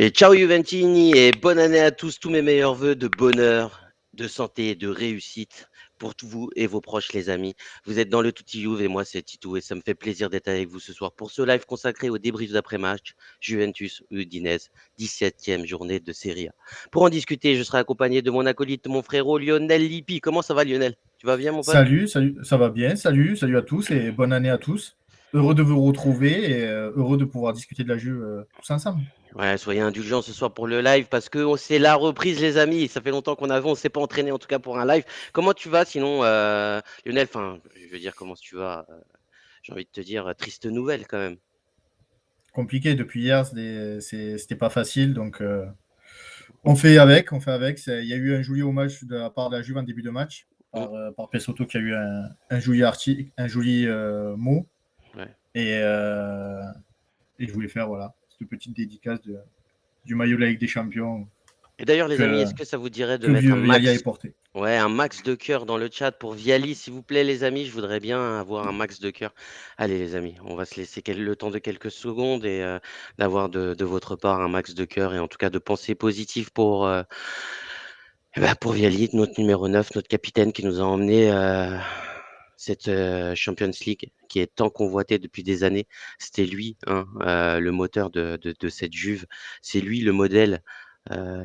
Et ciao Juventini et bonne année à tous, tous mes meilleurs vœux de bonheur, de santé, de réussite pour tous vous et vos proches les amis. Vous êtes dans le Tutti Juve et moi c'est Titou et ça me fait plaisir d'être avec vous ce soir pour ce live consacré au débrief d'après-match Juventus Udinese, 17e journée de Serie A. Pour en discuter, je serai accompagné de mon acolyte, mon frérot Lionel Lippi. Comment ça va Lionel? Tu vas bien mon pote? Salut, salut, ça va bien? Salut à tous et bonne année à tous. Heureux de vous retrouver et heureux de pouvoir discuter de la Juve tous ensemble. Ouais, soyez indulgents ce soir pour le live parce que c'est la reprise, les amis. Ça fait longtemps qu'on avait, on s'est pas entraîné en tout cas pour un live. Comment tu vas sinon, Lionel? Enfin, je veux dire, comment tu vas? J'ai envie de te dire, triste nouvelle quand même. Compliqué depuis hier, c'était pas facile, donc on fait avec, on fait avec. Il y a eu un joli hommage de la part de la Juve en début de match Mm, par Pesotto qui a eu un joli un joli mot ouais. et, euh, et je voulais faire voilà cette petite dédicace du maillot de la Ligue des Champions Et d'ailleurs, les amis, que, est-ce que ça vous dirait de que mettre un Viali a max, porté. ouais, un max de cœur dans le chat pour Viali, s'il vous plaît, les amis? Je voudrais bien avoir un max de cœur. Allez, les amis, on va se laisser le temps de quelques secondes et d'avoir de votre part un max de cœur et en tout cas de pensées positives pour Viali, notre numéro 9, notre capitaine qui nous a emmené cette Champions League qui est tant convoitée depuis des années. C'était lui, hein, le moteur de cette Juve. C'est lui le modèle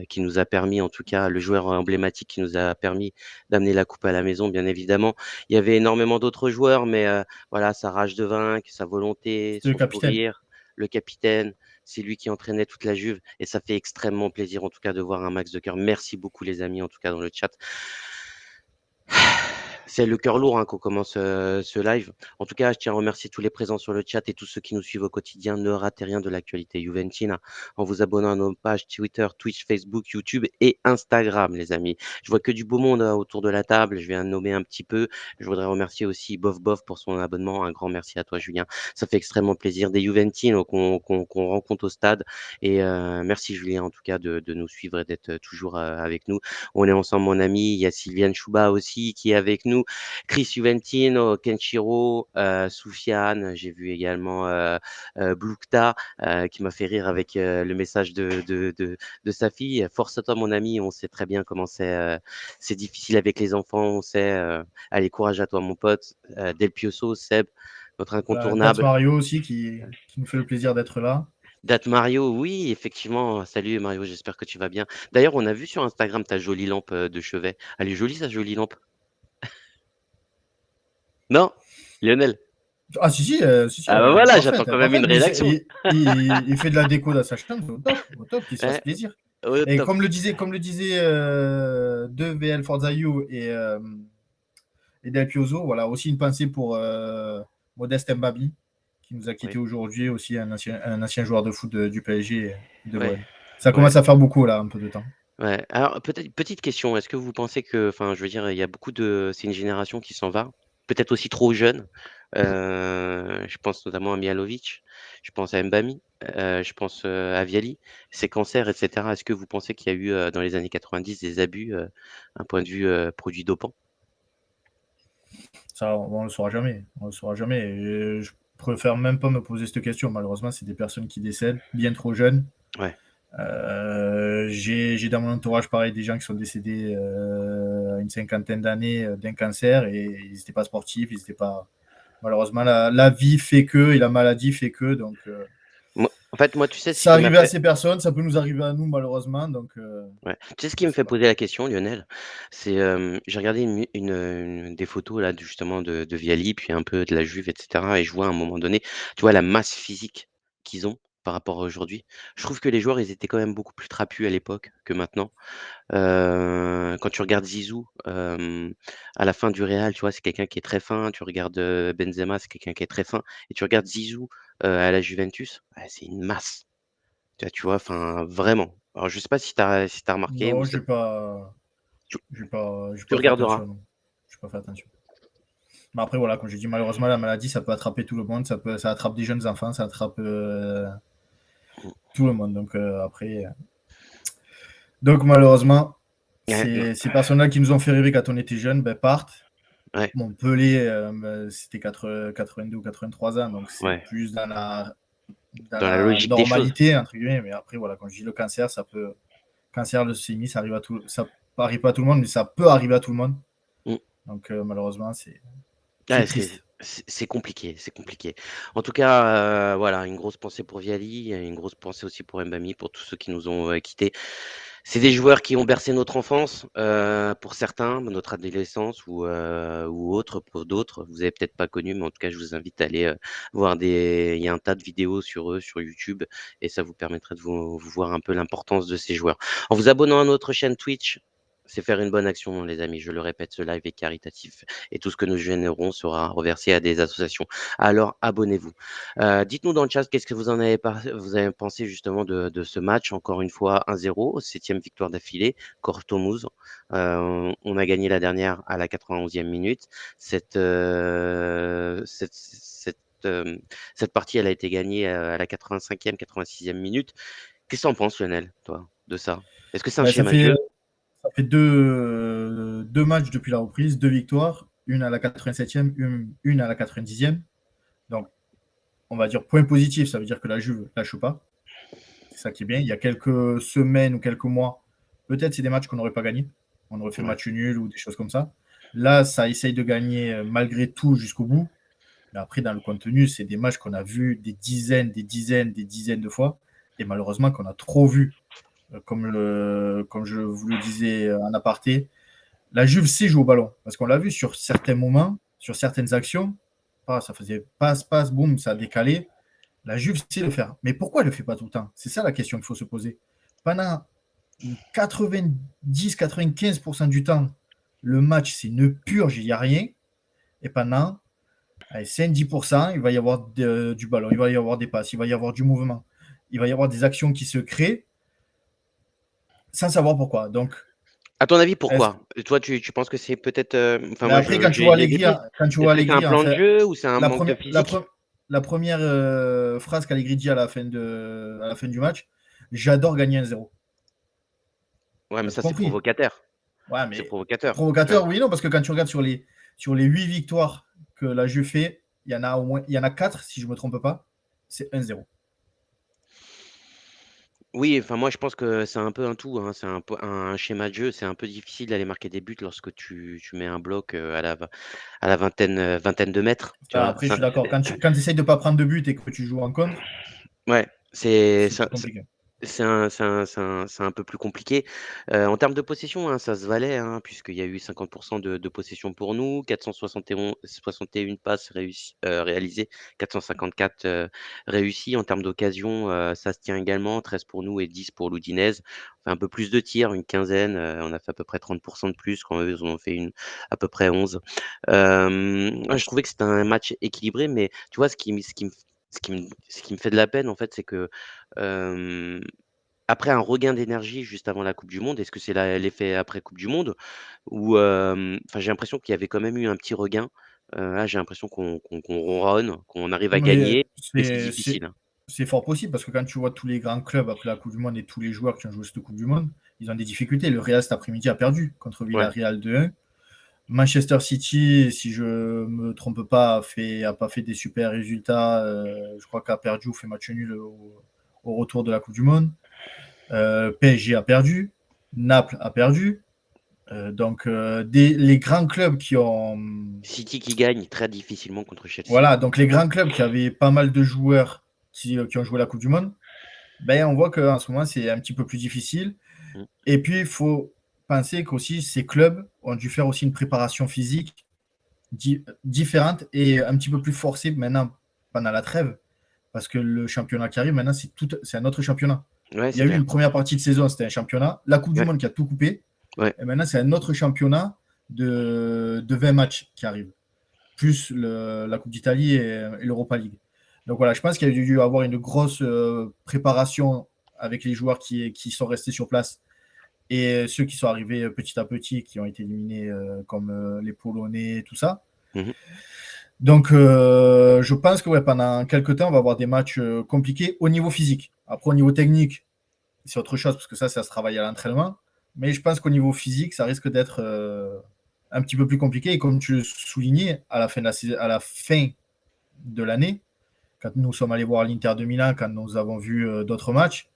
qui nous a permis, en tout cas, le joueur emblématique qui nous a permis d'amener la coupe à la maison, bien évidemment. Il y avait énormément d'autres joueurs, mais voilà, sa rage de vaincre, sa volonté, C'était le son capitaine. sourire, le capitaine. C'est lui qui entraînait toute la Juve et ça fait extrêmement plaisir en tout cas de voir un max de cœur. Merci beaucoup les amis en tout cas dans le chat. C'est le cœur lourd hein, qu'on commence ce live. En tout cas, je tiens à remercier tous les présents sur le chat et tous ceux qui nous suivent au quotidien. Ne ratez rien de l'actualité Juventina en vous abonnant à nos pages Twitter, Twitch, Facebook, YouTube et Instagram, les amis. Je vois que du beau monde autour de la table. Je vais en nommer un petit peu. Je voudrais remercier aussi Bof Bof pour son abonnement. Un grand merci à toi, Julien. Ça fait extrêmement plaisir. Des Juventines qu'on rencontre au stade. Et merci, Julien, en tout cas, de nous suivre et d'être toujours avec nous. On est ensemble, mon ami. Il y a Sylviane Chouba aussi qui est avec nous. Chris Juventino, Kenshiro, Soufiane. J'ai vu également Blukta qui m'a fait rire avec le message de sa fille. Force à toi, mon ami. On sait très bien comment c'est difficile avec les enfants. On sait. Allez, courage à toi, mon pote. Del Pioso, Seb, notre Date incontournable. Mario aussi qui nous fait le plaisir d'être là. Date Mario, oui, effectivement. Salut Mario, j'espère que tu vas bien. D'ailleurs, on a vu sur Instagram ta jolie lampe de chevet. Elle est jolie, sa jolie lampe. Non, Lionel? Ah si, Ah bah elle est voilà, j'attends parfaite, elle quand est même une parfaite. Mais rédaction. il fait de la déco dans sa chambre, au top, qu'il se fasse Ouais, plaisir. au Et top. comme le disait 2VL Forza You et Del Piozo, voilà, aussi une pensée pour Modeste Mbabi, qui nous a quitté Oui, aujourd'hui, aussi un ancien joueur de foot du PSG et de ouais, l'OM. Ça ouais, commence à faire beaucoup là, un peu de temps. ouais. Alors peut-être petite question, est-ce que vous pensez que, enfin, je veux dire, il y a beaucoup c'est une génération qui s'en va, peut-être aussi trop jeune. Je pense notamment à Mihalovic, je pense à Mbami, je pense à Viali, ces cancers, etc. Est-ce que vous pensez qu'il y a eu dans les années 90 des abus, un point de vue produits dopants? Ça, on ne le saura jamais. On le saura jamais. Et je préfère même pas me poser cette question. Malheureusement, c'est des personnes qui décèdent bien trop jeunes. Ouais, J'ai dans mon entourage pareil des gens qui sont décédés à une cinquantaine d'années d'un cancer et ils n'étaient pas sportifs, ils étaient pas. Malheureusement, la vie fait que et la maladie fait que. Donc, En fait, moi, tu sais ce ça qui m'a arrivait à fait. ces personnes, ça peut nous arriver à nous malheureusement. Donc, Ouais. Tu sais ce je qui me sais fait pas. poser la question, Lionel? C'est, j'ai regardé des photos là, justement de Viali, puis un peu de la Juve, etc. Et je vois à un moment donné, tu vois la masse physique qu'ils ont par rapport à aujourd'hui. Je trouve que les joueurs, ils étaient quand même beaucoup plus trapus à l'époque que maintenant. Quand tu regardes Zizou, à la fin du Real, tu vois, c'est quelqu'un qui est très fin. Tu regardes Benzema, c'est quelqu'un qui est très fin. Et tu regardes Zizou à la Juventus, ouais, c'est une masse. Tu vois, enfin, vraiment. Alors, je sais pas si t'as remarqué ou Non, ça. Tu, j'ai tu pas fait regarderas. attention. Non. J'ai pas fait attention. Mais après, voilà, comme j'ai dit, malheureusement, la maladie, ça peut attraper tout le monde. Ça attrape des jeunes enfants, ça attrape tout le monde. Donc, après. Donc, malheureusement, Ouais, non, ces personnes-là qui nous ont fait rêver quand on était jeunes ben, partent. ouais, Bon, Pelé, c'était 82 ou 83 ans, donc c'est ouais. plus dans dans Dans la la logique des choses. normalité, entre guillemets. Mais après, voilà, quand je dis le cancer, cancer, leucémie, ça arrive pas à tout le monde, mais ça peut arriver à tout le monde. Mm. Donc, malheureusement, c'est Ouais, c'est triste. c'est compliqué, c'est compliqué. En tout cas, voilà, une grosse pensée pour Viali, une grosse pensée aussi pour Mbami, pour tous ceux qui nous ont quittés. C'est des joueurs qui ont bercé notre enfance, pour certains, notre adolescence ou autre pour d'autres. Vous avez peut-être pas connu, mais en tout cas, je vous invite à aller voir il y a un tas de vidéos sur eux sur YouTube et ça vous permettrait de vous voir un peu l'importance de ces joueurs. En vous abonnant à notre chaîne Twitch, c'est faire une bonne action, les amis. Je le répète, ce live est caritatif et tout ce que nous générons sera reversé à des associations. Alors, abonnez-vous. Dites-nous dans le chat qu'est-ce que vous avez pensé justement de ce match. Encore une fois, 1-0, septième victoire d'affilée, Cortomouz. On a gagné la dernière à la 91e minute. Cette partie, elle a été gagnée à la 85e, 86e minute. Qu'est-ce que tu en penses, Lionel, toi, de ça? Est-ce que c'est un Ben, schéma de jeu? ça fait deux matchs depuis la reprise, deux victoires, une à la 87e, une à la 90e. Donc, on va dire point positif, ça veut dire que la Juve ne lâche pas. C'est ça qui est bien. Il y a quelques semaines ou quelques mois, peut-être c'est des matchs qu'on n'aurait pas gagnés. On aurait fait Ouais. match nul ou des choses comme ça. Là, ça essaye de gagner malgré tout jusqu'au bout. Mais après, dans le contenu, c'est des matchs qu'on a vus des dizaines de fois. Et malheureusement, qu'on a trop vu. Comme je vous le disais en aparté, la Juve sait jouer au ballon. Parce qu'on l'a vu sur certains moments, sur certaines actions. Ça faisait passe, boum, ça a décalé. La Juve sait le faire. Mais pourquoi elle ne le fait pas tout le temps? C'est ça la question qu'il faut se poser. Pendant 90-95% du temps, le match, c'est une purge, il n'y a rien. Et pendant 5-10%, il va y avoir du ballon, il va y avoir des passes, il va y avoir du mouvement, il va y avoir des actions qui se créent sans savoir pourquoi. Donc, À ton avis, est-ce... pourquoi? Toi, tu penses que c'est peut-être, enfin mais moi, après, j'ai des pistes. Quand tu vois Est-ce que c'est un Allegri, en plan de fait, jeu ou c'est un la manque de première, physique? la première phrase qu'Allegri dit à la fin du match, j'adore gagner 1-0. Ouais, mais T'as tout ça, c'est compris. provocateur. Ouais, C'est mais provocateur. Tu vois? provocateur, oui, non, parce que quand tu regardes sur les 8 victoires que la Juve fait, il y en a 4, si je ne me trompe pas, c'est 1-0. Oui, enfin moi je pense que c'est un peu un tout, hein. C'est un schéma de jeu. C'est un peu difficile d'aller marquer des buts lorsque tu mets un bloc à la vingtaine de mètres. Tu vois? Après, je suis d'accord. Quand tu essayes de ne pas prendre de but et que tu joues en contre, Ouais, c'est plus compliqué. c'est un peu plus compliqué. En termes de possession, hein, ça se valait, hein, puisqu'il y a eu 50 de possession pour nous, 461 passes réalisées, 454 réussies. En termes d'occasion, ça se tient également, 13 pour nous et 10 pour l'Udinese. On fait un peu plus de tirs, une quinzaine, on a fait à peu près 30 de plus quand eux, ils en ont fait à peu près 11. Ouais, je trouvais que c'était un match équilibré, mais tu vois, ce qui me fait de la peine, en fait, c'est que, hem, après un regain d'énergie juste avant la coupe du monde, est-ce que c'est l'effet après coupe du monde? Ou, enfin, j'ai l'impression qu'il y avait quand même eu un petit regain. Là, j'ai l'impression qu'on ronronne, qu'on arrive à Mais gagner, mais c'est c'est difficile, c'est hein. c'est fort possible parce que quand tu vois tous les grands clubs après la Coupe du Monde et tous les joueurs qui ont joué cette Coupe du Monde, ils ont des difficultés. Le Real cet après-midi a perdu contre Ouais, Villarreal 2-1. Manchester City, si je me trompe pas, a pas fait des super résultats. Je crois qu'a perdu ou fait match nul au retour de la Coupe du Monde. PSG a perdu. Naples a perdu. Donc, les grands clubs qui ont. City qui gagne très difficilement contre Chelsea. Voilà, donc les grands clubs qui avaient pas mal de joueurs qui ont joué la Coupe du Monde, ben, on voit qu'en ce moment, c'est un petit peu plus difficile. Mmh. Et puis, il faut penser qu'aussi, ces clubs ont dû faire aussi une préparation physique différente et un petit peu plus forcée maintenant pendant la trêve. Parce que le championnat qui arrive, maintenant, c'est un autre championnat. Ouais, Il y c'est a eu clair. une première partie de saison, c'était un championnat. La Coupe du Ouais, Monde qui a tout coupé. ouais. Et maintenant, c'est un autre championnat de 20 matchs qui arrive. Plus la Coupe d'Italie et l'Europa League. Donc voilà, je pense qu'il y a dû avoir une grosse préparation avec les joueurs qui sont restés sur place et ceux qui sont arrivés petit à petit, qui ont été éliminés comme les Polonais, tout ça. Mmh. Donc je pense que ouais, pendant quelques temps, on va avoir des matchs compliqués au niveau physique. Après, au niveau technique, c'est autre chose parce que ça se travaille à l'entraînement. Mais je pense qu'au niveau physique, ça risque d'être un petit peu plus compliqué. Et comme tu le soulignais, à la fin de l'année, quand nous sommes allés voir l'Inter de Milan, quand nous avons vu d'autres matchs,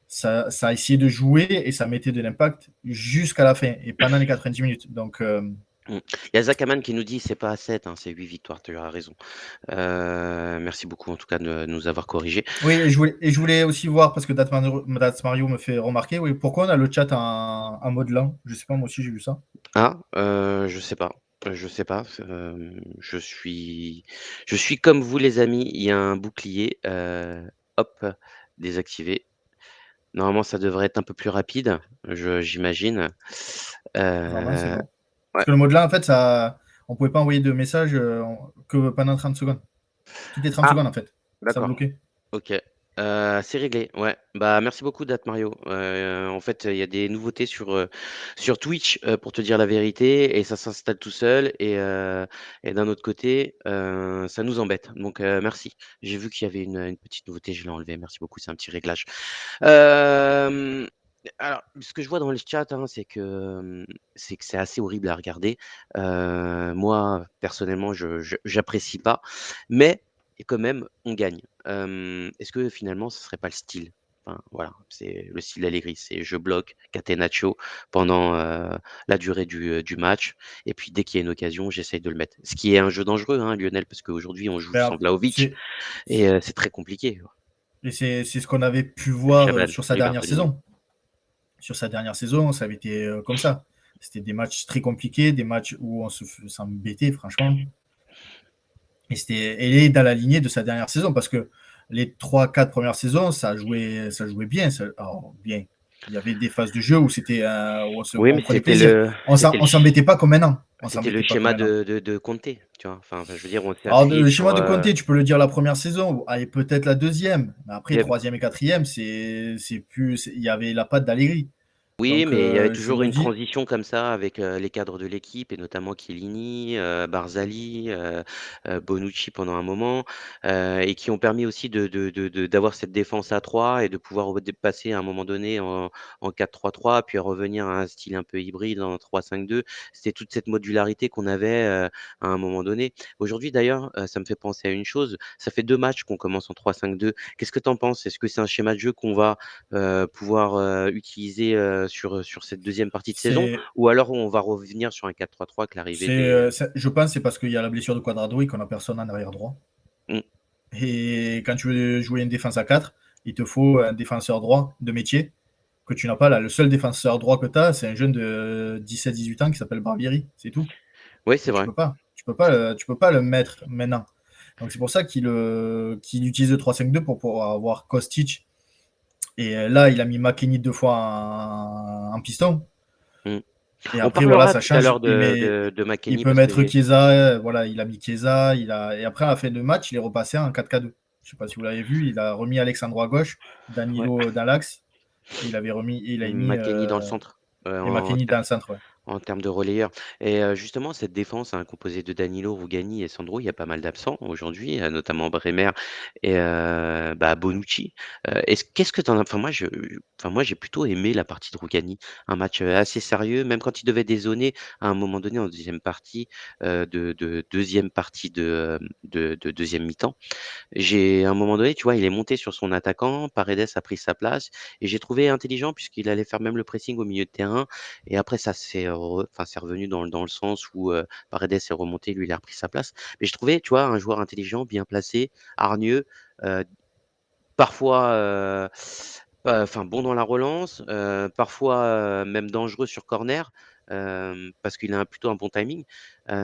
ça a essayé de jouer et ça mettait de l'impact jusqu'à la fin et pendant les 90 minutes. Donc, Il y a Zakaman qui nous dit c'est pas à 7, hein, c'est 8 victoires, tu as raison. Merci beaucoup en tout cas de nous avoir corrigé. oui, je voulais aussi voir, parce que Mario me fait remarquer, oui, pourquoi on a le chat en mode lent. Je sais pas, moi aussi j'ai vu ça. Ah, je sais pas. Je sais pas. Je suis comme vous les amis, il y a un bouclier, hop, désactivé. Normalement, ça devrait être un peu plus rapide, j'imagine. Normalement, c'est Euh, bon. Parce ouais. que le mode là, en fait, on pouvait pas envoyer de message que pendant 30 secondes. Toutes les 30 Ah, secondes, en fait. Ça d'accord. bloquait. OK. C'est réglé, ouais. Bah, merci beaucoup Dat Mario. En fait, il y a des nouveautés sur Twitch, pour te dire la vérité, et ça s'installe tout seul, et d'un autre côté, ça nous embête. Donc, merci. J'ai vu qu'il y avait une petite nouveauté, je l'ai enlevée. Merci beaucoup, c'est un petit réglage. Hem, alors, ce que je vois dans le chat, hein, c'est que c'est assez horrible à regarder. Moi, personnellement, j'apprécie pas, mais quand même, on gagne. Est-ce que finalement, ce serait pas le style? Enfin, voilà, c'est le style d'Allegri, c'est je bloque catenaccio pendant, la durée du match, et puis dès qu'il y a une occasion, j'essaye de le mettre. Ce qui est un jeu dangereux, hein, Lionel, parce qu'aujourd'hui, on joue Mais sans Vlahovic, c'est et c'est très compliqué. c'est ce qu'on avait pu Avec voir Chaban sur sa et dernière Bertolini. saison. Sur sa dernière saison, ça avait été comme ça. C'était des matchs très compliqués, des matchs où on s'embêtait, franchement. Et il est dans la lignée de sa dernière saison, parce que les 3-4 premières saisons, ça jouait bien. Alors, bien. Il y avait des phases de jeu où Oui, mais on prenait plaisir. On s'embêtait pas comme maintenant. On c'était le s'embêtait pas comme schéma maintenant. de Conte, tu vois? Enfin, je veux dire, on s'est Alors, appuyé le sur, schéma de Conte, tu peux le dire la première saison, allez, peut-être la deuxième. Mais après, il y troisième et quatrième, c'est plus. Il y avait la patte d'Allegri. Oui, Donc, mais il y avait je toujours me une dis, transition comme ça avec, les cadres de l'équipe, et notamment Chiellini, Barzali, Bonucci pendant un moment, et qui ont permis aussi d'avoir cette défense à 3 et de pouvoir passer à un moment donné en 4-3-3, puis revenir à un style un peu hybride en 3-5-2. C'était toute cette modularité qu'on avait, à un moment donné. Aujourd'hui d'ailleurs, ça me fait penser à une chose, ça fait 2 matchs qu'on commence en 3-5-2. Qu'est-ce que tu en penses? Est-ce que c'est un schéma de jeu qu'on va pouvoir, utiliser, sur cette deuxième partie de saison, c'est, ou alors on va revenir sur un 4-3-3 que l'arrivée des, je pense que c'est parce qu'il y a la blessure de Quadrado et qu'on n'a personne en arrière droit. mmh, Et quand tu veux jouer une défense à 4, il te faut un défenseur droit de métier que tu n'as pas là. Le seul défenseur droit que tu as, c'est un jeune de 17-18 ans qui s'appelle Barbieri, c'est tout. ouais, c'est Donc vrai. tu peux pas le mettre maintenant. Donc c'est pour ça qu'il utilise le 3-5-2 pour pouvoir avoir Kostic. Et là, il a mis McKennie 2 fois en piston. Mmh. Et On après, voilà, parlera ça tout à change. l'heure de Il McKennie peut parce que mettre Chiesa, voilà, il a mis Chiesa, et après, à la fin de match, il est repassé en 4-4-2. Je sais pas si vous l'avez vu, il a remis Alexandro à gauche, ouais, Danilo dans l'axe, et il a mis McKennie dans le centre, et McKennie dans le centre. Ouais. en termes de relayeur, et justement cette défense, hein, composée de Danilo, Rugani et Sandro, il y a pas mal d'absents aujourd'hui, notamment Bremer et bah, Bonucci. Qu'est-ce que tu en as, moi j'ai plutôt aimé la partie de Rugani. Un match, assez sérieux, même quand il devait dézonner à un moment donné en deuxième partie, de 2 partie de 2e mi-temps. À un moment donné, tu vois, il est monté sur son attaquant, Paredes a pris sa place, et j'ai trouvé intelligent puisqu'il allait faire même le pressing au milieu de terrain, et après ça c'est revenu dans le sens où, Paredes est remonté, lui il a repris sa place. Mais je trouvais, tu vois, un joueur intelligent, bien placé, hargneux, heu, parfois, bon dans la relance, parfois, même dangereux sur corner, parce qu'il a plutôt un bon timing.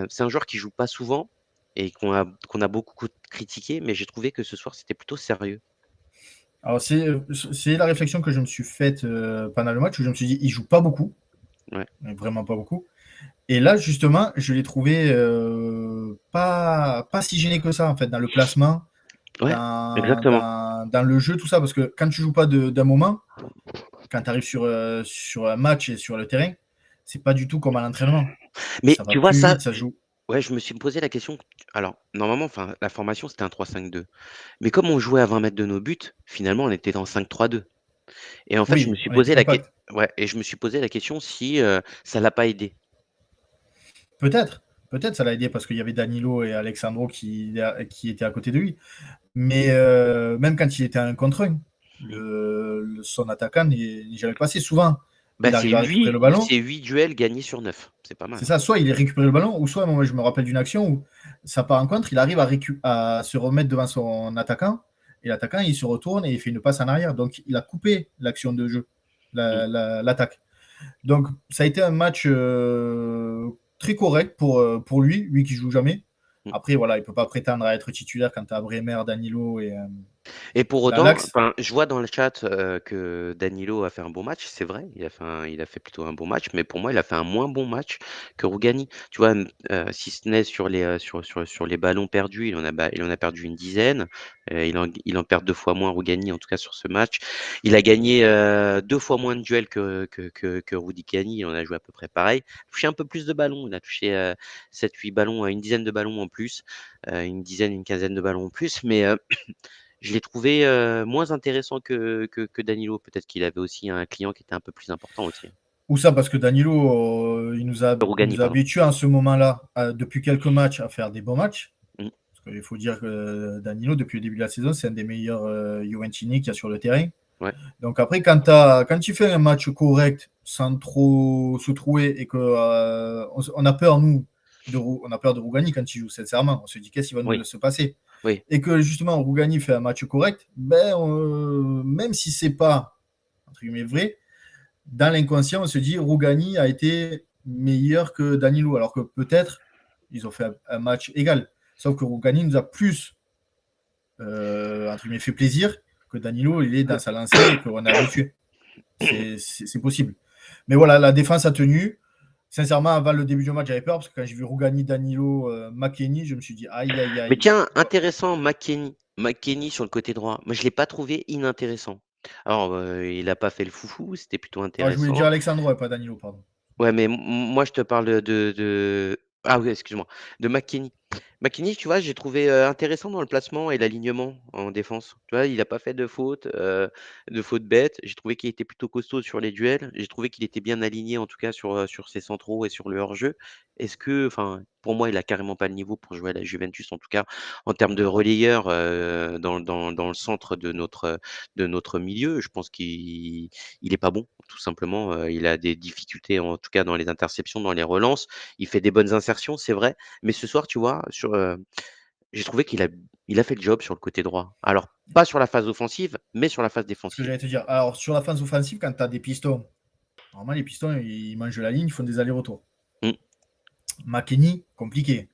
C'est un joueur qui joue pas souvent et qu'on a beaucoup critiqué, mais j'ai trouvé que ce soir, c'était plutôt sérieux. Alors, c'est la réflexion que je me suis faite pendant le match, où je me suis dit, il joue pas beaucoup, Ouais, mais vraiment pas beaucoup. Et là, justement, je l'ai trouvé pas si gêné que ça, en fait, dans le placement, ouais, exactement. dans le jeu, tout ça. Parce que quand tu joues pas d'un moment, quand tu arrives sur un match et sur le terrain, c'est pas du tout comme à l'entraînement. Mais Ça va tu vois plus ça, vite, ça joue. ouais, je me suis posé la question. Alors, normalement, enfin, la formation, c'était un 3-5-2. Mais comme on jouait à 20 mètres de nos buts, finalement, on était dans 5-3-2. Et en fait, Oui, on était compact. je me suis posé la question si, ça l'a pas aidé. Peut-être. Peut-être ça l'a aidé parce qu'il y avait Danilo et Alexandro qui étaient à côté de lui. Mais même quand il était un contre un, son attaquant n'est jamais passé. Souvent, Bah, il c'est arrive à récupérer le ballon. 8 duels gagnés sur 9. C'est pas mal. C'est ça, soit il récupère le ballon, ou soit, moi je me rappelle d'une action où ça part en contre, il arrive à se remettre devant son attaquant, et l'attaquant il se retourne et il fait une passe en arrière. Donc il a coupé l'action de jeu, Mm. l'attaque. Donc ça a été un match très correct pour lui qui joue jamais. Mm. Après, voilà, il ne peut pas prétendre à être titulaire quand tu as Bremer, Danilo Et pour dans autant, l'axe. je vois dans le chat que Danilo a fait un bon match, c'est vrai, il a fait plutôt un bon match, mais pour moi, il a fait un moins bon match que Rougani. Tu vois, si ce n'est sur sur les ballons perdus, il en a perdu une dizaine. Il en perd 2 fois moins Rougani, en tout cas sur ce match. Il a gagné 2 fois moins de duels que Rougani, il en a joué à peu près pareil. Il a touché un peu plus de ballons, il a touché 7-8 ballons, une dizaine de ballons en plus, une quinzaine de ballons en plus, mais je l'ai trouvé moins intéressant que Danilo. Peut-être qu'il avait aussi un client qui était un peu plus important aussi, hein. Ou ça, parce que Danilo, il Rougani, nous a pardon. habitués en ce moment-là, depuis quelques matchs, à faire des bons matchs. Mmh. Parce qu'il faut dire que Danilo, depuis le début de la saison, c'est un des meilleurs Juventini qu'il y a sur le terrain. Ouais, Donc après, quand tu fais un match correct, sans trop se trouer, et on a peur, nous, on a peur de Rougani quand il joue, sincèrement. On se dit qu'est-ce qui va nous oui, se passer. oui, Et que justement, Rougani fait un match correct, ben, même si c'est pas, entre guillemets, vrai, dans l'inconscient, on se dit Rougani a été meilleur que Danilo, alors que peut-être ils ont fait un match égal. Sauf que Rougani nous a plus entre guillemets, fait plaisir que Danilo il est dans sa lancée et qu'on est habitué. C'est possible. Mais voilà, la défense a tenu. Sincèrement, avant le début du match, j'avais peur parce que quand j'ai vu Rougani, Danilo, McKennie, je me suis dit aïe aïe Mais aïe. tiens, intéressant, McKennie. McKennie sur le côté droit. Moi, je l'ai pas trouvé inintéressant. Alors, il a pas fait le foufou, c'était plutôt Ah, je voulais dire intéressant. Alexandro et pas Danilo, pardon. Ouais, mais moi, je te parle ah oui, excuse-moi, de McKennie. McKennie, tu vois, j'ai trouvé intéressant dans le placement et l'alignement en défense. Tu vois, il n'a pas fait de faute bête. J'ai trouvé qu'il était plutôt costaud sur les duels. J'ai trouvé qu'il était bien aligné, en tout cas, sur ses centraux et sur le hors-jeu. Enfin, pour moi, il a carrément pas le niveau pour jouer à la Juventus, en tout cas, en termes de relayeur dans le centre de notre milieu. Je pense il est pas bon, tout simplement. Il a des difficultés, en tout cas, dans les interceptions, dans les relances. Il fait des bonnes insertions, c'est vrai. Mais ce soir, tu vois, j'ai trouvé il a fait le job sur le côté droit. Alors, pas sur la phase offensive, mais sur la phase Ce que défensive. j'allais te dire. Alors, sur la phase offensive, quand tu as des pistons, normalement, les pistons, ils mangent la ligne, ils font des allers-retours. Mmh, McKennie, compliqué.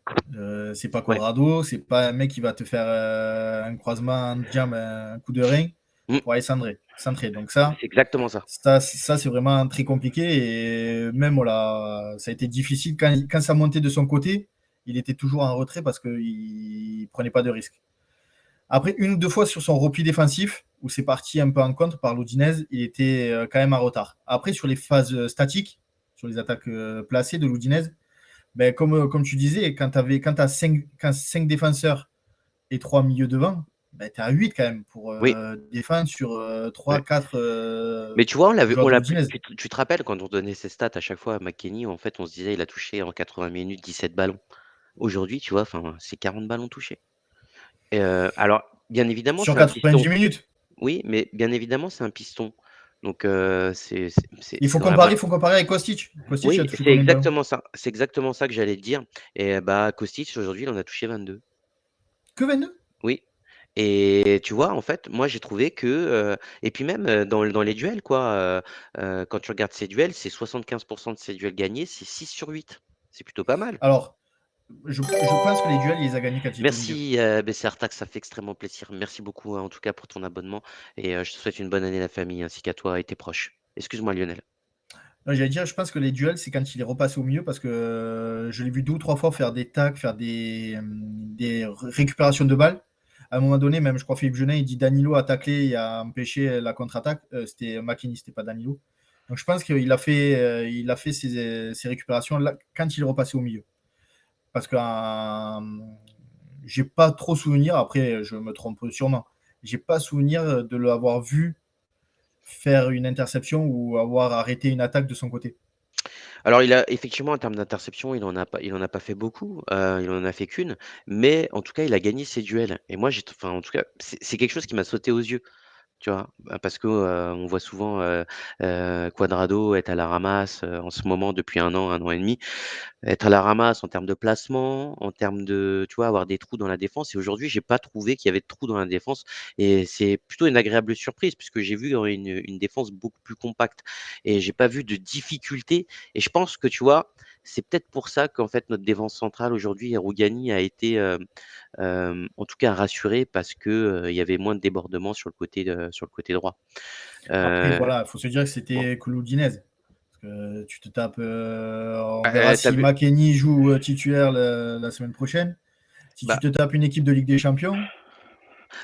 C'est pas ouais. Corrado, c'est pas un mec qui va te faire un croisement en jambe, un coup de rein Mmh, pour aller centrer. Donc c'est exactement ça. ça c'est vraiment très compliqué. Et même, voilà, ça a été difficile. Quand ça montait de son côté, il était toujours en retrait parce qu'il ne prenait pas de risques. Après, une ou deux fois sur son repli défensif, où c'est parti un peu en contre par l'Udinese, il était quand même en retard. Après, sur les phases statiques, sur les attaques placées de l'Udinese, ben, comme tu disais, quand tu as 5 défenseurs et 3 milieux devant, ben, tu as 8 quand même pour Oui, défendre sur ouais. 3-4 Mais tu vois, joueurs on de l'a plus. l'Udinese. Tu te rappelles quand on donnait ses stats à chaque fois à McKennie, en fait, on se disait il a touché en 80 minutes 17 ballons. Aujourd'hui, tu vois, enfin, c'est 40 ballons touchés. Alors, bien évidemment, Sur c'est un 90 piston. minutes. Oui, mais bien évidemment, c'est un piston. Donc, Il faut comparer avec Kostic. Kostic, il a oui, touché c'est combien de ballons? exactement ça. C'est exactement ça que j'allais te dire. Et bah, Kostic, aujourd'hui, il en a touché 22. Que 22? Oui. Et tu vois, en fait, moi, j'ai trouvé et puis même dans les duels, quoi, quand tu regardes ces duels, c'est 75% de ces duels gagnés, c'est 6 sur 8. C'est plutôt pas mal. Alors, je pense que les duels, il les a gagnés quand il était au milieu. Merci, Bessertac, ça fait extrêmement plaisir. Merci beaucoup, en tout cas, pour ton abonnement. Et je te souhaite une bonne année, la famille, ainsi qu'à toi et tes proches. Excuse-moi, Lionel. Non, j'allais dire, je pense que les duels, c'est quand il est repassé au milieu parce que je l'ai vu 2 ou 3 fois faire des tacs, faire des récupérations de balles. À un moment donné, même, je crois, Philippe Genin, il dit Danilo a taclé et a empêché la contre-attaque. C'était McKennie, c'était pas Danilo. Donc je pense il a fait ses récupérations là, quand il est repassé au milieu. Parce que j'ai pas trop souvenir, après je me trompe sûrement, j'ai pas souvenir de l'avoir vu faire une interception ou avoir arrêté une attaque de son côté. Alors, il a effectivement, en termes d'interception, il en a pas fait beaucoup, il en a fait qu'une, mais en tout cas, il a gagné ses duels et moi, enfin, en tout cas, c'est quelque chose qui m'a sauté aux yeux, tu vois? Bah, parce que, on voit souvent, Cuadrado être à la ramasse, en ce moment depuis un an et demi. Être à la ramasse en termes de placement, en termes de, tu vois, avoir des trous dans la défense et aujourd'hui, j'ai pas trouvé qu'il y avait de trous dans la défense et c'est plutôt une agréable surprise puisque j'ai vu une défense beaucoup plus compacte et j'ai pas vu de difficulté et je pense que, tu vois, c'est peut-être pour ça qu'en fait, notre défense centrale aujourd'hui, Rougani a été, en tout cas rassuré parce que, il y avait moins de débordements sur le côté droit. Après, Heu, voilà, il faut se dire que bon, c'était Kouloudinez. Parce que tu te tapes, on verra tu si vu? McKennie joue titulaire la semaine prochaine. Si tu Bah, te tapes une équipe de Ligue des Champions,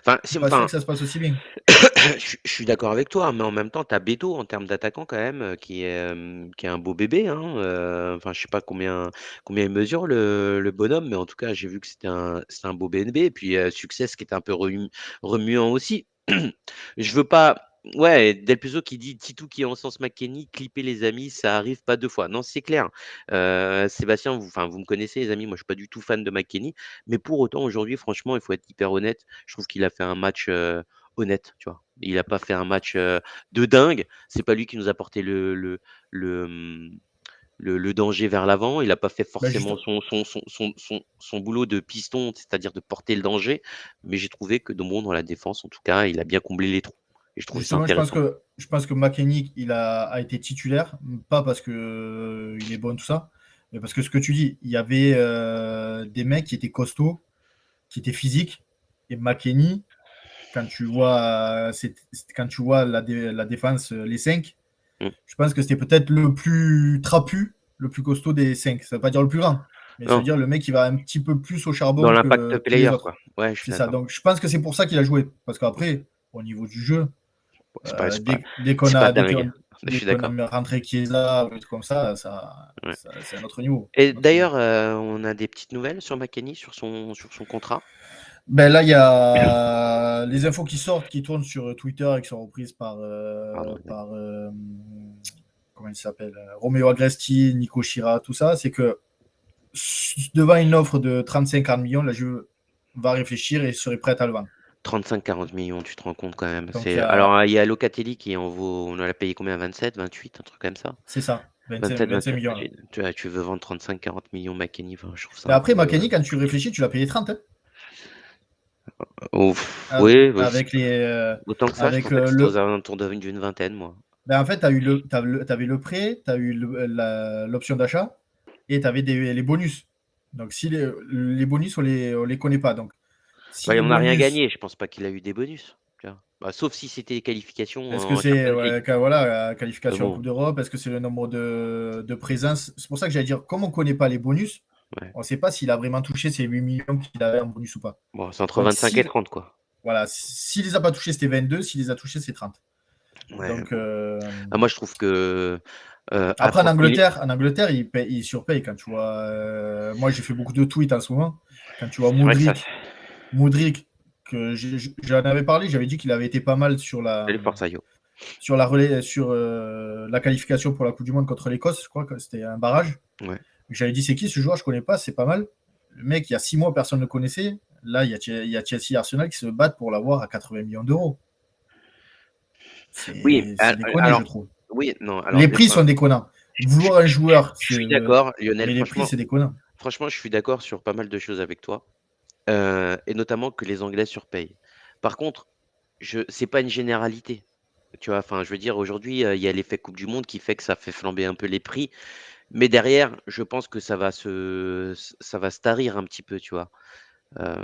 enfin, je suis pas sûr que ça se passe aussi bien. je suis d'accord avec toi, mais en même temps, tu as Beto en termes d'attaquant quand même, qui est un beau bébé, hein, enfin, je sais pas combien il mesure le bonhomme, mais en tout cas, j'ai vu que c'était un beau bébé et puis, Success qui était un peu remuant aussi. Je veux pas ouais, Del Puzo qui dit: «Titou qui encense McKennie, clipper les amis, ça arrive pas 2 fois». Non, c'est clair. Sébastien, vous me connaissez les amis, moi je suis pas du tout fan de McKennie, mais pour autant aujourd'hui, franchement, il faut être hyper honnête, je trouve qu'il a fait un match, honnête, tu vois? Il a pas fait un match, de dingue. C'est pas lui qui nous a porté le, mmh, le danger vers l'avant. Il a pas fait Bah, juste, forcément son boulot de piston, c'est-à-dire de porter le danger, mais j'ai trouvé que dans la défense, en tout cas, il a bien comblé les trous et je trouvais ça justement, intéressant. je pense que McKennie, a été titulaire, pas parce que il est bon, tout ça, mais parce que ce que tu dis, il y avait des mecs qui étaient costauds, qui étaient physiques, et McKennie, quand tu vois la défense, les 5, Mmh. je pense que c'était peut-être le plus trapu, le plus costaud des 5. Ça veut pas dire le plus grand, mais ça veut Non, dire le mec qui va un petit peu plus au dans charbon l'impact que les player, autres. quoi. Ouais, je suis C'est ça. d'accord. Donc je pense que c'est pour ça qu'il a joué. Parce Mmh. qu'après, au niveau du jeu, Bon, dès qu'on c'est pas a, dingue. Je suis d'accord. a rentré Chiesa ou des trucs comme ça, Ouais c'est un autre niveau. et C'est un autre niveau. d'ailleurs, on a des petites nouvelles sur McKennie, sur son contrat? Ben là, il y a les infos qui sortent, qui tournent sur Twitter et qui sont reprises Pardon. comment il s'appelle, Romeo Agresti, Nico Schira, tout ça. C'est que devant une offre de 35-40 millions, la Juve va réfléchir et serait prête à le vendre. 35-40 millions, tu te rends compte quand même. Donc C'est alors, il y a Locatelli qui en vaut on l'a payé combien? 27, 28, un truc comme ça? c'est ça, 25, 25 27, millions là. tu veux vendre 35-40 millions McKennie, enfin, je trouve ça Mais un après, peu, McKennie, quand tu réfléchis, tu l'as payé 30, hein, oui, avec autant que ça, je avec pensais que c'était aux le. alentours d'une vingtaine, moi. Ben en fait, t'avais le prêt, tu as eu l'option d'achat et tu avais les bonus. Donc, si les bonus, on les connaît pas. Donc, si Bah, les on n'a rien bonus, gagné, je pense pas qu'il a eu des bonus, tu vois? Bah, sauf si c'était les qualifications est-ce que en c'est Champions League. voilà, la Mais qualification en bon, Coupe d'Europe? Est-ce que c'est le nombre de présences? C'est pour ça que j'allais dire, comme on ne connaît pas les bonus, ouais. on ne sait pas s'il a vraiment touché ces 8 millions qu'il avait en bonus ou pas. Bon, c'est entre Donc, 25 et 30, quoi. voilà, s'il les a pas touchés, c'était 22. S'il les a touchés, c'est 30. Ouais, Donc, bon. Ah, moi, je trouve que, à après, 30 000 En Angleterre, ils surpayent quand tu vois. Moi, j'ai fait beaucoup de tweets en ce moment. Quand tu vois c'est vrai que ça Modric, que j'en avais parlé, j'avais dit qu'il avait été pas mal salut Forzaio. sur la qualification pour la Coupe du Monde contre l'Écosse. Je crois que c'était un barrage. Ouais. J'avais dit, c'est qui ce joueur? Je connais pas, c'est pas mal. Le mec, il y a 6 mois, personne ne le connaissait. Là, il y a Chelsea et Arsenal qui se battent pour l'avoir à 80 millions d'euros. Oui, C'est déconné, je alors trouve. oui, non, alors Les des prix fois, sont déconnants. je Vouloir un joueur, je suis d'accord, Lionel, mais les prix, c'est déconnant. franchement, je suis d'accord sur pas mal de choses avec toi, et notamment que les Anglais surpayent. Par contre, c'est pas une généralité, tu vois? Enfin, je veux dire, aujourd'hui, il y a l'effet coupe du monde qui fait que ça fait flamber un peu les prix, mais derrière, je pense que ça va se tarir un petit peu, tu vois? Enfin,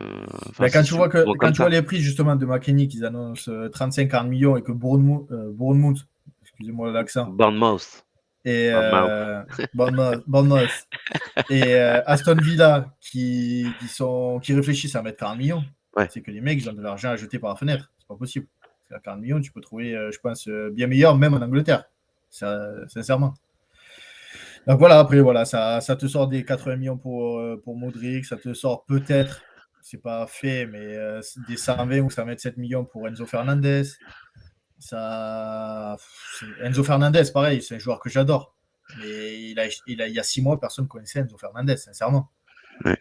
Ben, c'est souvent quand comme tu vois ça. les prix justement de McKennie qu'ils annoncent 35-40 millions et que Bournemouth, excusez-moi l'accent, Bournemouth, et Bournemouth, Bournemouth et Aston Villa qui réfléchissent à mettre 40 millions, ouais. c'est que les mecs ils ont de l'argent à jeter par la fenêtre. C'est pas possible. Parce qu'à 40 millions, tu peux trouver, je pense, bien meilleur, même en Angleterre. Sincèrement. Donc voilà, après, voilà, ça te sort des 80 millions pour Modric, ça te sort peut-être, c'est pas fait, mais des 120 ou 127 millions pour Enzo Fernandez. Enzo Fernandez, pareil, c'est un joueur que j'adore. Mais il y a 6 mois, personne ne connaissait Enzo Fernandez, sincèrement. Ouais.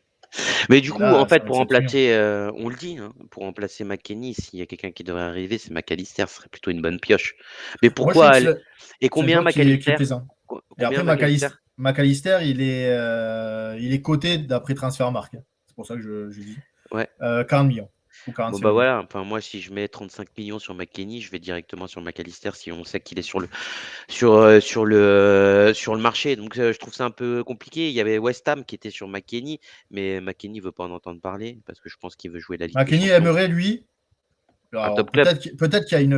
Mais du Et coup, en là, fait, ça va pour être 7 millions. remplacer, on le dit, hein, pour remplacer McKennie, s'il y a quelqu'un qui devrait arriver, c'est McAllister, ce serait plutôt une bonne pioche. Mais Moi, je trouve pourquoi que aller et c'est un combien joueur qui est McAllister? plaisant. Et Combien après, McAllister? McAllister, il est coté d'après Transfermarkt. C'est pour ça que je dis. Ouais. 40 millions ou Bon, 45 bah, millions. voilà, enfin, moi, si je mets 35 millions sur McKennie, je vais directement sur McAllister si on sait qu'il est sur le marché. Donc, je trouve ça un peu compliqué. Il y avait West Ham qui était sur McKennie, mais McKennie veut pas en entendre parler parce que je pense qu'il veut jouer la Ligue des McKennie Champions. aimerait, lui, Un alors top club. peut-être qu'il y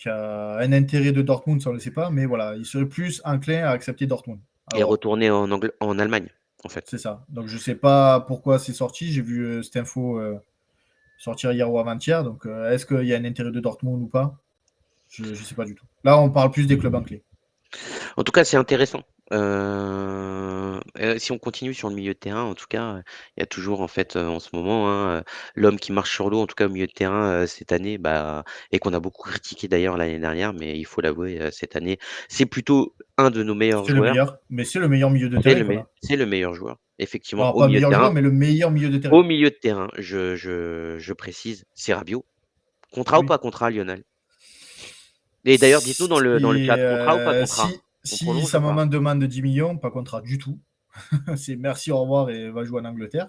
a un intérêt de Dortmund, ça on ne le sait pas, mais voilà, il serait plus enclin à accepter Dortmund. Et Alors, retourner en Allemagne, en fait. c'est ça. Donc, je ne sais pas pourquoi c'est sorti. J'ai vu cette info sortir hier ou avant-hier. Donc, est-ce qu'il y a un intérêt de Dortmund ou pas? Je ne sais pas du tout. Là, on parle plus des clubs anglais. En tout cas, c'est intéressant. Si on continue sur le milieu de terrain, en tout cas, il y a toujours en fait, en ce moment, hein, l'homme qui marche sur l'eau, en tout cas au milieu de terrain, cette année, bah et qu'on a beaucoup critiqué d'ailleurs l'année dernière, mais il faut l'avouer, cette année, c'est plutôt un de nos meilleurs C'est le joueurs. meilleur, mais c'est le meilleur milieu de terrain qu'on a. C'est le meilleur joueur, effectivement, Alors, au pas milieu de meilleur terrain. joueur, mais le meilleur milieu de terrain. Au milieu de terrain, je précise, c'est Rabiot. Contrat ou Oui. pas contrat, Lionel? Et d'ailleurs, dites-nous dans le chat, contrat ou pas contrat? On Si prolonge sa ou pas? maman demande 10 millions, pas contrat du tout. C'est merci, au revoir et va jouer en Angleterre.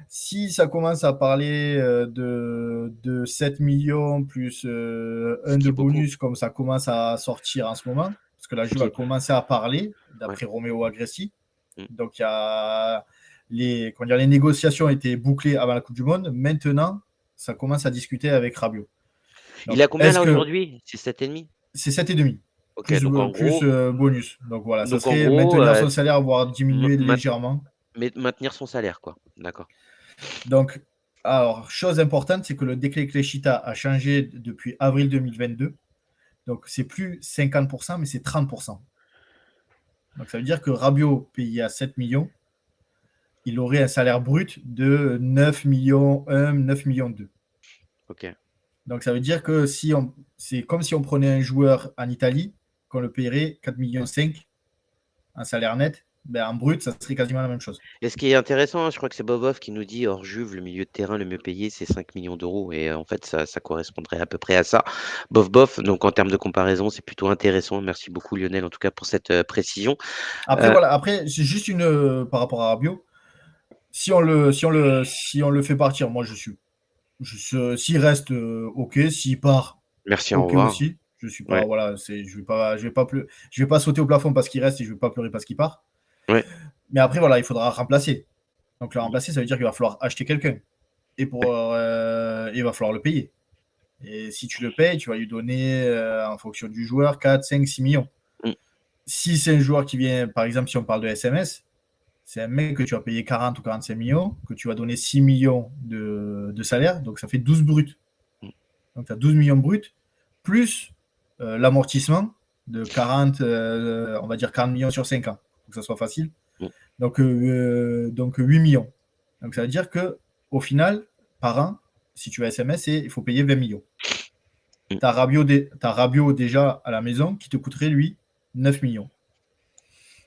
Si ça commence à parler de 7 millions plus Ce un qui de est beaucoup, bonus, comme ça commence à sortir en ce moment, parce que la ce Juve qui a est commencé à parler, ouais, d'après Romeo Agressi. mmh. Donc, il y a les négociations étaient bouclées avant la Coupe du Monde. Maintenant, ça commence à discuter avec Rabiot. Il est Donc, à combien est-ce là que aujourd'hui? C'est 7,5? c'est 7,5 OK, plus, donc en plus gros bonus. Donc voilà, ça donc en serait gros, maintenir son salaire, voire m diminuer maint légèrement. maintenir son salaire quoi. D'accord. Donc, alors, chose importante, c'est que le décret Cléchita a changé depuis avril 2022. Donc, c'est plus 50%, mais c'est 30%. Donc, ça veut dire que Rabiot, payé à 7 millions, il aurait un salaire brut de 9 millions 1, 9 millions 2. OK. Donc, ça veut dire que c'est comme si on prenait un joueur en Italie, qu'on le paierait 4 millions 5 en salaire net. Ben, en brut, ça serait quasiment la même chose. Et ce qui est intéressant, hein, je crois que c'est Bobov qui nous dit hors Juve, le milieu de terrain le mieux payé, c'est 5 millions d'euros. Et en fait, ça correspondrait à peu près à ça. Bof, bof. Donc en termes de comparaison, c'est plutôt intéressant. Merci beaucoup Lionel, en tout cas pour cette précision. Après, Euh, voilà, après, c'est juste par rapport à Rabiot. Si on le fait partir, moi, s'il reste, ok. S'il part, Merci, au ok revoir. aussi. Je suis pas, Ouais, voilà, je vais pas sauter au plafond parce qu'il reste et je vais pas pleurer parce qu'il part. ouais, Mais après, voilà, il faudra remplacer. Donc, le mm, remplacer, ça veut dire qu'il va falloir acheter quelqu'un. ouais. Il va falloir le payer. Et si tu le payes, tu vas lui donner, en fonction du joueur, 4, 5, 6 millions. Mm, Si c'est un joueur qui vient, par exemple, si on parle de SMS, c'est un mec que tu vas payer 40 ou 45 millions, que tu vas donner 6 millions de salaire, donc ça fait 12 bruts. mm. Donc tu as 12 millions bruts, plus l'amortissement de 40, on va dire 40 millions sur 5 ans, pour que ça soit facile. Mm. Donc 8 millions. Donc ça veut dire que au final, par an, si tu as SMS, il faut payer 20 millions. Mm. Tu as Rabiot déjà à la maison qui te coûterait, lui, 9 millions.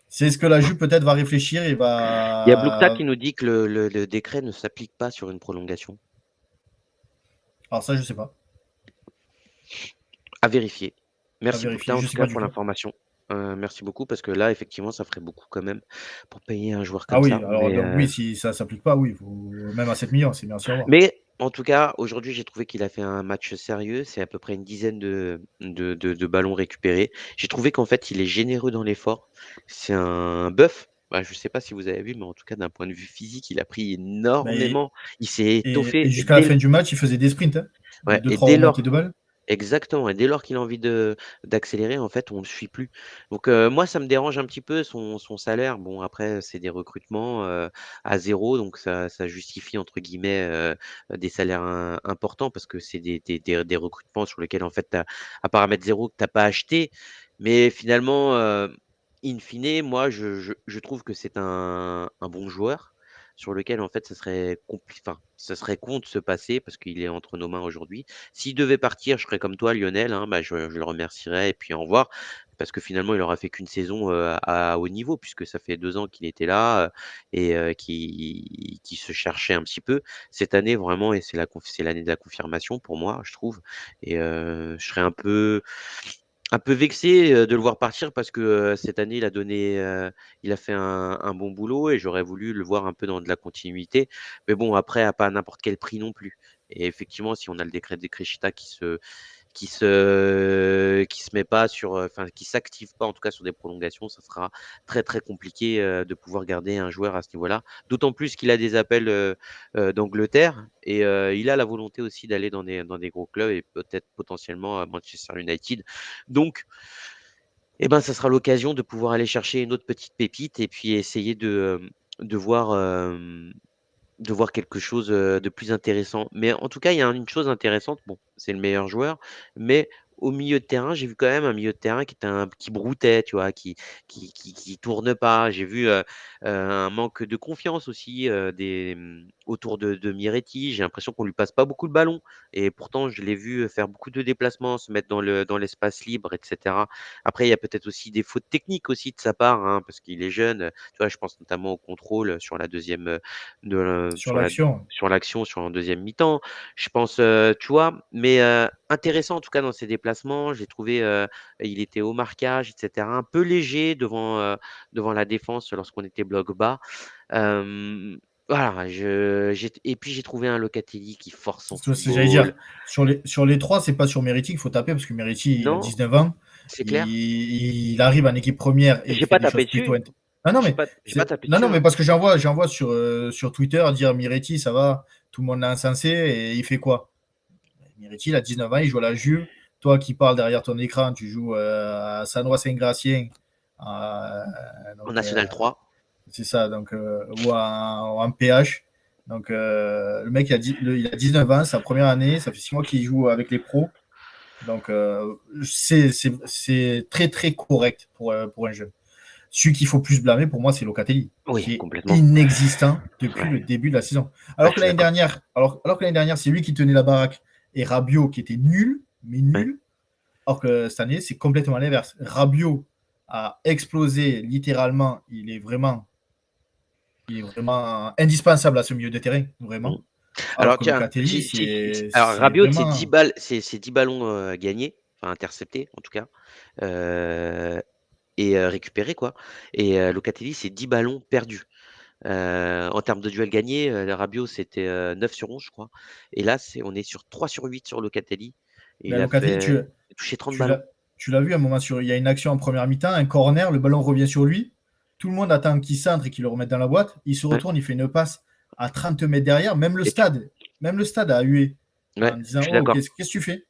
C'est ce que la Juve peut-être va réfléchir et Il y a Blukta va. qui nous dit que le décret ne s'applique pas sur une prolongation. Alors ça, je sais pas. À vérifier. À Merci vérifier. Blukta en Je tout sais cas pas du pour tout. l'information. Merci beaucoup parce que là, effectivement, ça ferait beaucoup quand même pour payer un joueur Ah comme oui, ça. alors donc oui, si ça s'applique pas, oui, même à 7 millions, c'est bien sûr à voir. Mais en tout cas, aujourd'hui, j'ai trouvé qu'il a fait un match sérieux. C'est à peu près une dizaine de ballons récupérés. J'ai trouvé qu'en fait, il est généreux dans l'effort. C'est un bœuf. Bah, je ne sais pas si vous avez vu, mais en tout cas, d'un point de vue physique, il a pris Mais, énormément. Il s'est et étoffé. jusqu'à la fin du match, il faisait des sprints, hein, des Ouais, deux trois remontées de balles. exactement, et dès lors qu'il a envie d'accélérer, en fait, on le suit plus. Donc, moi, ça me dérange un petit peu son salaire. Bon, après, c'est des recrutements, à zéro, donc ça «justifie» entre guillemets, des salaires importants parce que c'est des recrutements sur lesquels, en fait, tu as à paramètre zéro que tu as pas acheté. Mais finalement, in fine, moi, je trouve que c'est un bon joueur. sur lequel en fait ça serait con de se passer parce qu'il est entre nos mains aujourd'hui. S'il devait partir, je serais comme toi, Lionel, hein, bah, je le remercierais et puis au revoir. Parce que finalement, il aura fait qu'une saison à haut niveau, puisque ça fait 2 ans qu'il était là et qui se cherchait un petit peu. Cette année, vraiment, et c'est l'année de la confirmation pour moi, je trouve. Et je serais un peu vexé de le voir partir parce que cette année, il a fait un bon boulot et j'aurais voulu le voir un peu dans de la continuité. Mais bon, après, à pas à n'importe quel prix non plus. Et effectivement, si on a le décret de Kreshita qui se met pas enfin, qui s'active pas en tout cas sur des prolongations, ça sera très très compliqué de pouvoir garder un joueur à ce niveau-là. D'autant plus qu'il a des appels d'Angleterre et il a la volonté aussi d'aller dans des gros clubs et peut-être potentiellement à Manchester United. Donc, ça sera l'occasion de pouvoir aller chercher une autre petite pépite et puis essayer de voir. De voir quelque chose, de plus intéressant. Mais en tout cas, il y a une chose intéressante, bon, c'est le meilleur joueur, mais au milieu de terrain, j'ai vu quand même un milieu de terrain qui broutait, tu vois? Qui tourne pas. J'ai vu, un manque de confiance aussi, autour de Miretti. J'ai l'impression qu'on lui passe pas beaucoup de ballons et pourtant je l'ai vu, faire beaucoup de déplacements, se mettre dans l'espace libre et cetera. Après, il y a peut-être aussi des fautes techniques aussi de sa part, hein, parce qu'il est jeune, tu vois? Je pense notamment au contrôle, sur la deuxième sur l'action. sur l'action, sur un deuxième mi-temps. Je pense, tu vois? Mais, intéressant en tout cas dans ses déplacements. J'ai trouvé, il était au marquage et cetera, un peu léger devant la défense lorsqu'on était bloc bas. Hem, voilà, je j'ai et puis j'ai trouvé un Locatelli qui force son C'est ce que j'allais football. dire. Sur les 3, c'est pas sur Meriti qu'il faut taper parce que Meriti, il a Non, 19 ans. c'est clair. Il arrive en équipe première et il J'ai fait pas des choses tapé plutôt dessus. non, non, mais J'ai pas tapé non, dessus, non, mais hein. parce que j'envoie sur Twitter dire Miretti, ça va, tout le monde l'a encensé et il fait quoi? Miretti, il a 19 ans, il joue à la Juve. Toi qui parles derrière ton écran, tu joues à Sanois Saint-Gratien. Euh, En donc, National 3. c'est ça, donc, ou en PH. Donc, le mec, il a 19 ans, sa première année, ça fait 6 mois qu'il joue avec les pros. Donc, c'est très, très correct pour un jeune. Celui qu'il faut plus blâmer, pour moi, c'est Locatelli, Oui, qui est complètement. inexistant depuis le Ouais, début de la saison. ouais, Alors je que suis l'année d'accord. dernière, c'est lui qui tenait la baraque et Rabiot qui était nul, mais Ouais. nul. Alors que cette année, c'est complètement l'inverse. Rabiot a explosé littéralement. Il est vraiment indispensable à ce milieu de terrain, Mmh. vraiment. Alors Alors que tiens, Locatelli, c'est alors c'est Rabiot, vraiment. c'est 10 ballons, gagnés, enfin interceptés en tout cas, heu et récupérés quoi et Locatelli, c'est 10 ballons perdus. En termes de duels gagnés, Rabiot, c'était, 9 sur 11 je crois et là, on est sur 3 sur 8 sur Locatelli et Ben, Locatelli, il a touché 30 tu ballons. l'as, tu l'as vu à un moment il y a une action en première mi-temps, un corner, le ballon revient sur lui. Tout le monde attend qu'il centre et qu'il le remette dans la boîte. Il se Ouais retourne, il fait une passe à 30 mètres derrière. et tu Même le stade a hué ouais, en je disant suis oh, d'accord. qu'est-ce que tu fais?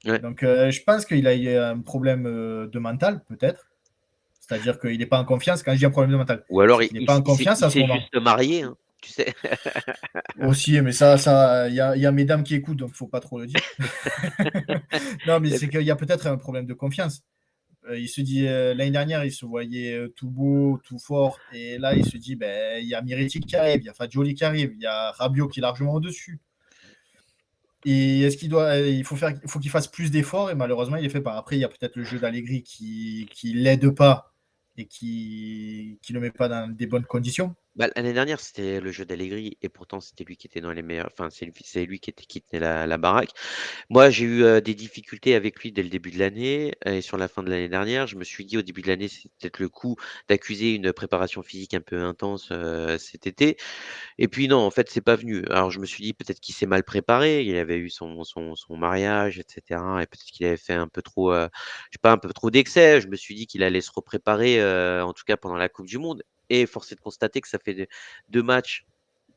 Ouais. Donc, je pense qu'il a eu un problème de mental, peut-être. C'est-à-dire qu'il n'est pas en confiance. Quand je dis un problème de mental, Ou alors c'est qu'il n'est pas en confiance il à ce s'est moment. juste marié, hein, tu sais? Aussi, mais ça, il y a mesdames qui écoutent, donc il ne faut pas trop le dire. Non, mais c'est qu'il y a peut-être un problème de confiance. Il se dit, l'année dernière, il se voyait tout beau, tout fort. Et là, il se dit, ben, il y a Miretti qui arrive, il y a Fagioli qui arrive, il y a Rabiot qui est largement au-dessus. Et est-ce il faut qu'il fasse plus d'efforts et malheureusement, il les fait pas. Après, il y a peut-être le jeu d'Allegri qui l'aide pas et qui le met pas dans des bonnes conditions. Bah, l'année dernière, c'était le jeu d'Allegri et pourtant c'était lui qui était dans les meilleurs enfin, c'est lui qui tenait la baraque. Moi, j'ai eu, des difficultés avec lui dès le début de l'année et sur la fin de l'année dernière. Je me suis dit au début de l'année, c'est peut-être le coup d'accuser une préparation physique un peu intense, cet été et puis non, en fait, c'est pas venu. Alors je me suis dit peut-être qu'il s'est mal préparé, il avait eu son mariage et cetera et peut-être qu'il avait fait un peu trop, je sais pas, un peu trop d'excès. Je me suis dit qu'il allait se repréparer, en tout cas pendant la coupe du monde et force est de constater que ça fait 2 matchs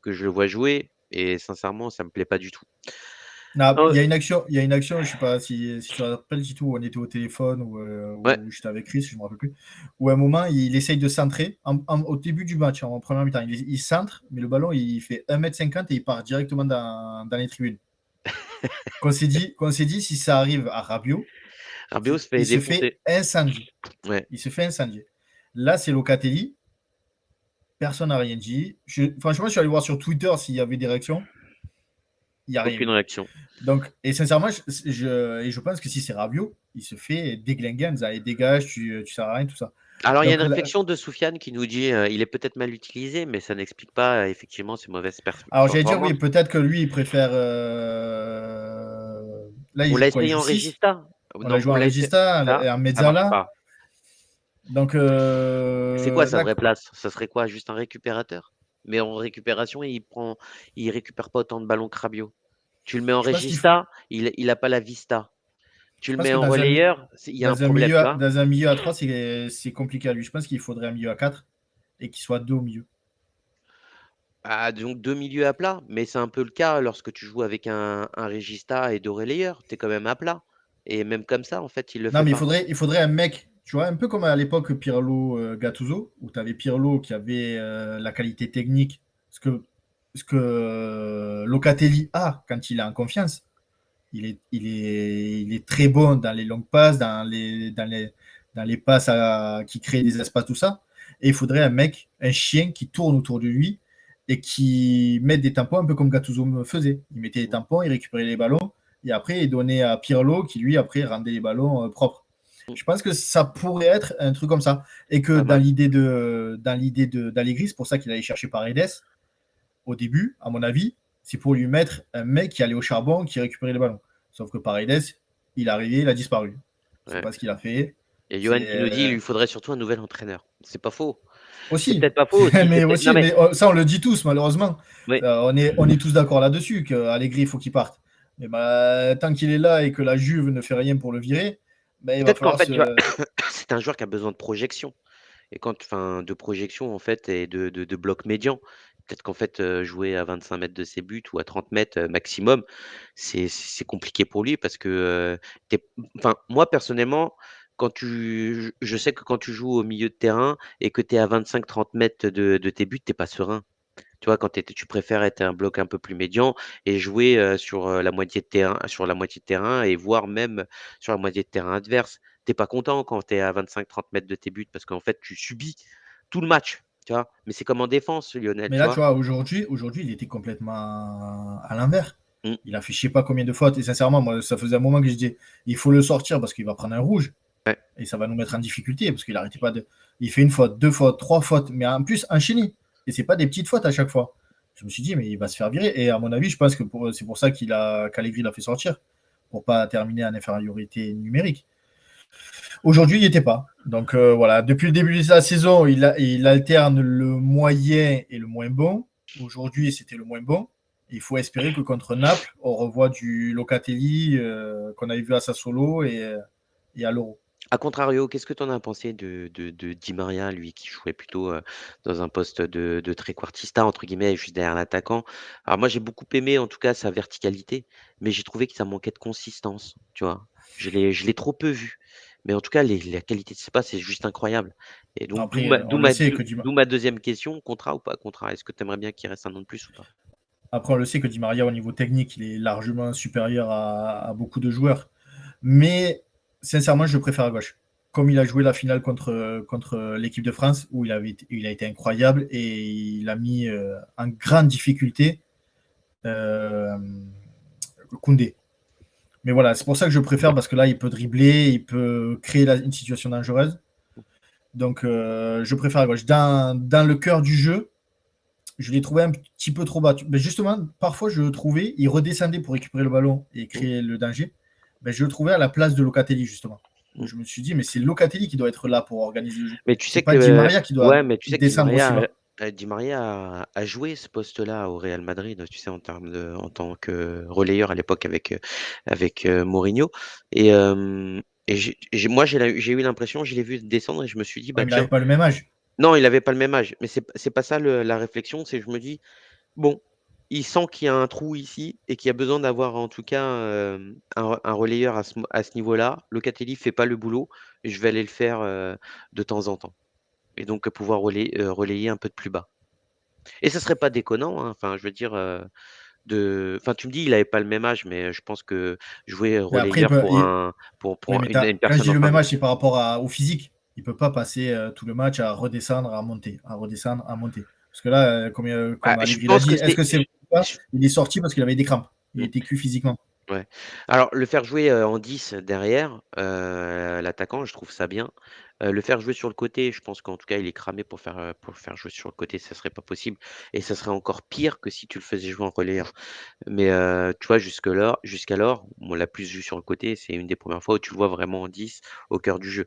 que je le vois jouer et sincèrement, ça me plaît pas du tout. Non, Non, il y a une action, je sais pas si tu te rappelles du tout, où on était au téléphone ouais, ou j'étais avec Chris, je me rappelle plus, où à un moment, il essaye de centrer au début du match, en première mi-temps. Il centre, mais le ballon, il fait 1,50 m et il part directement dans les tribunes. Qu'on s'est dit, si ça arrive à Rabiot, Rabiot se fait il se fait défoncer. incendier. Ouais. Il se fait incendier. Là, c'est Locatelli. Personne n'a rien dit. Franchement, je suis allé voir sur Twitter s'il y avait des réactions. Il n'y a rien Aucune eu. réaction. Donc, et sincèrement, je pense que si c'est Rabiot, il se fait déglinguer, allez, dégage, tu sers à rien, tout ça. Alors, il y a une Donc, réflexion de Soufiane qui nous dit il est peut-être mal utilisé, mais ça n'explique pas effectivement ses mauvaises alors j'allais dire, oui, performances. peut-être que lui, il préfère. Là, il On joue l'a quoi? Il essayé joue en 6. Regista. On l'a Non, joué on en l'a essayé. Regista et en Ça marche Mezzala. pas. Donc, C'est quoi sa là, vraie place? Ça serait quoi? Juste un récupérateur? Mais en récupération, il récupère pas autant de ballons que Rabiot. Tu le mets en je pense qu'il faut. Regista, il a pas la vista. Tu Je le pense mets que en relayeur, il y a un problème, tu vois. dans un milieu à 3, c'est compliqué à lui. Je pense qu'il faudrait un milieu à 4 et qu'il soit 2 au milieu. Ah, donc deux milieux à plat, mais c'est un peu le cas lorsque tu joues avec un Regista et deux relayeurs. Tu es quand même à plat. Et même comme ça, en fait, il le Non, fait mais pas. il faudrait un mec, tu vois, un peu comme à l'époque Pirlo Gattuso, où tu avais Pirlo qui avait la qualité technique, ce que Locatelli a quand il est en confiance. Il est très bon dans les longues passes, dans les passes qui créent des espaces, tout ça. Et il faudrait un mec, un chien qui tourne autour de lui et qui mette des tampons un peu comme Gattuso me faisait. Il mettait des tampons, il récupérait les ballons et après il donnait à Pirlo qui lui après rendait les ballons propres. Je pense que ça pourrait être un truc comme ça et que Pas mal. dans l'idée d'Allegri, c'est pour ça qu'il allait chercher Paredes au début, à mon avis, c'est pour lui mettre un mec qui allait au charbon, qui récupérait les ballons. Sauf que Paredes, il est arrivé, il a disparu. Je sais Ouais. pas ce qu'il a fait. Il y a Johan C'est qui nous dit il lui faudrait surtout un nouvel entraîneur. C'est pas faux. C'est aussi, peut-être pas faux aussi. C'est mais peut-être. Non aussi, mais mais ça on le dit tous malheureusement. oui. On est tous d'accord là-dessus qu'Allegri il faut qu'il parte. Mais bah, tant qu'il est là et que la Juve ne fait rien pour le virer, bah, il va Peut-être qu'en falloir fait, tu vois, se. c'est un joueur qui a besoin de projection. Et enfin, de projection en fait et de bloc médian. Peut-être qu'en fait, jouer à 25 mètres de ses buts ou à 30 mètres maximum, c'est compliqué pour lui parce que enfin, moi personnellement, je sais que quand tu joues au milieu de terrain et que tu es à 25-30 mètres de tes buts, t'es pas serein. Tu vois, quand tu préfères être un bloc un peu plus médian et jouer sur la moitié de terrain, et voire même sur la moitié de terrain adverse. T'es pas content quand tu es à 25-30 mètres de tes buts parce qu'en fait, tu subis tout le match. Tu vois, mais c'est comme en défense, Lionel, Mais tu là, tu vois. vois, aujourd'hui, il était complètement à l'envers. Mm. Il a fait je sais pas combien de fautes. Et sincèrement, moi, ça faisait un moment que je disais, il faut le sortir parce qu'il va prendre un rouge. Ouais. Et ça va nous mettre en difficulté parce qu'il n'arrêtait pas de. Il fait une faute, deux fautes, trois fautes, mais en plus enchaîné. Et c'est pas des petites fautes à chaque fois. Je me suis dit, mais il va se faire virer. Et à mon avis, je pense que c'est pour ça qu'Allegri l'a fait sortir, pour pas terminer en infériorité numérique. Aujourd'hui, il n'y était pas. Donc voilà, depuis le début de la saison, il alterne le moyen et le moins bon. Aujourd'hui, c'était le moins bon. Il faut espérer que contre Naples, on revoit du Locatelli qu'on avait vu à Sassuolo et à l'Euro. A contrario, qu'est-ce que tu en as pensé de Di Maria, lui, qui jouait plutôt dans un poste de trequartista, entre guillemets, juste derrière l'attaquant. Alors moi, j'ai beaucoup aimé, en tout cas, sa verticalité, mais j'ai trouvé que ça manquait de consistance, tu vois. Je l'ai trop peu vu. Mais en tout cas, la qualité de ses passes, c'est juste incroyable. Et donc, Après, on le sait que d'où ma deuxième question, contrat ou pas contrat? Est-ce que tu aimerais bien qu'il reste un an de plus ou pas? Après, on le sait que Di Maria, au niveau technique, il est largement supérieur à beaucoup de joueurs. Mais sincèrement, je le préfère à gauche. Comme il a joué la finale contre l'équipe de France, où il a été incroyable et il a mis en grande difficulté euh, Koundé. Mais voilà, c'est pour ça que je préfère, parce que là, il peut dribbler, il peut créer une situation dangereuse. Donc, je préfère à gauche. Dans le cœur du jeu, je l'ai trouvé un petit peu trop bas. Mais justement, parfois, je le trouvais, il redescendait pour récupérer le ballon et Mm, créer le danger. Ben, je le trouvais à la place de Locatelli, justement. Où mm. je me suis dit, mais c'est Locatelli qui doit être là pour organiser le jeu. Mais tu C'est sais pas Di que Maria qui doit ouais, mais tu sais que descendre aussi bas. Di Maria a joué ce poste-là au Real Madrid, tu sais, en tant que relayeur à l'époque avec Mourinho. Et moi, j'ai eu l'impression, je l'ai vu descendre et je me suis dit, Ouais, bah mais il tiens, n'avait pas le même âge. non, il n'avait pas le même âge. Mais c'est pas ça la réflexion, c'est que je me dis, bon, il sent qu'il y a un trou ici et qu'il y a besoin d'avoir en tout cas un relayeur à ce niveau-là. Locatelli fait pas le boulot, je vais aller le faire de temps en temps et donc pouvoir relayer un peu de plus bas. Et ça serait pas déconnant, hein, enfin, je veux dire, enfin, tu me dis, il avait pas le même âge, mais je pense que jouer Mais après, relayeur pour oui, mais une quand je personne dis en le fin même de. âge, c'est par rapport au physique. il peut pas passer tout le match à redescendre, à monter, à redescendre, à monter. Parce que là, Bah, comme je Allegri l'a pense dit, que est-ce que c'est vrai ou pas? je Il est sorti parce qu'il avait des crampes. Il mmh, était cuit physiquement. ouais. Alors le faire jouer, en 10 derrière, l'attaquant, je trouve ça bien. Le faire jouer sur le côté, je pense qu'en tout cas, il est cramé pour le faire jouer sur le côté, ça serait pas possible et ça serait encore pire que si tu le faisais jouer en relayeur. Mais tu vois, jusqu'alors, on l'a plus vu sur le côté, c'est une des premières fois où tu le vois vraiment en 10 au cœur du jeu.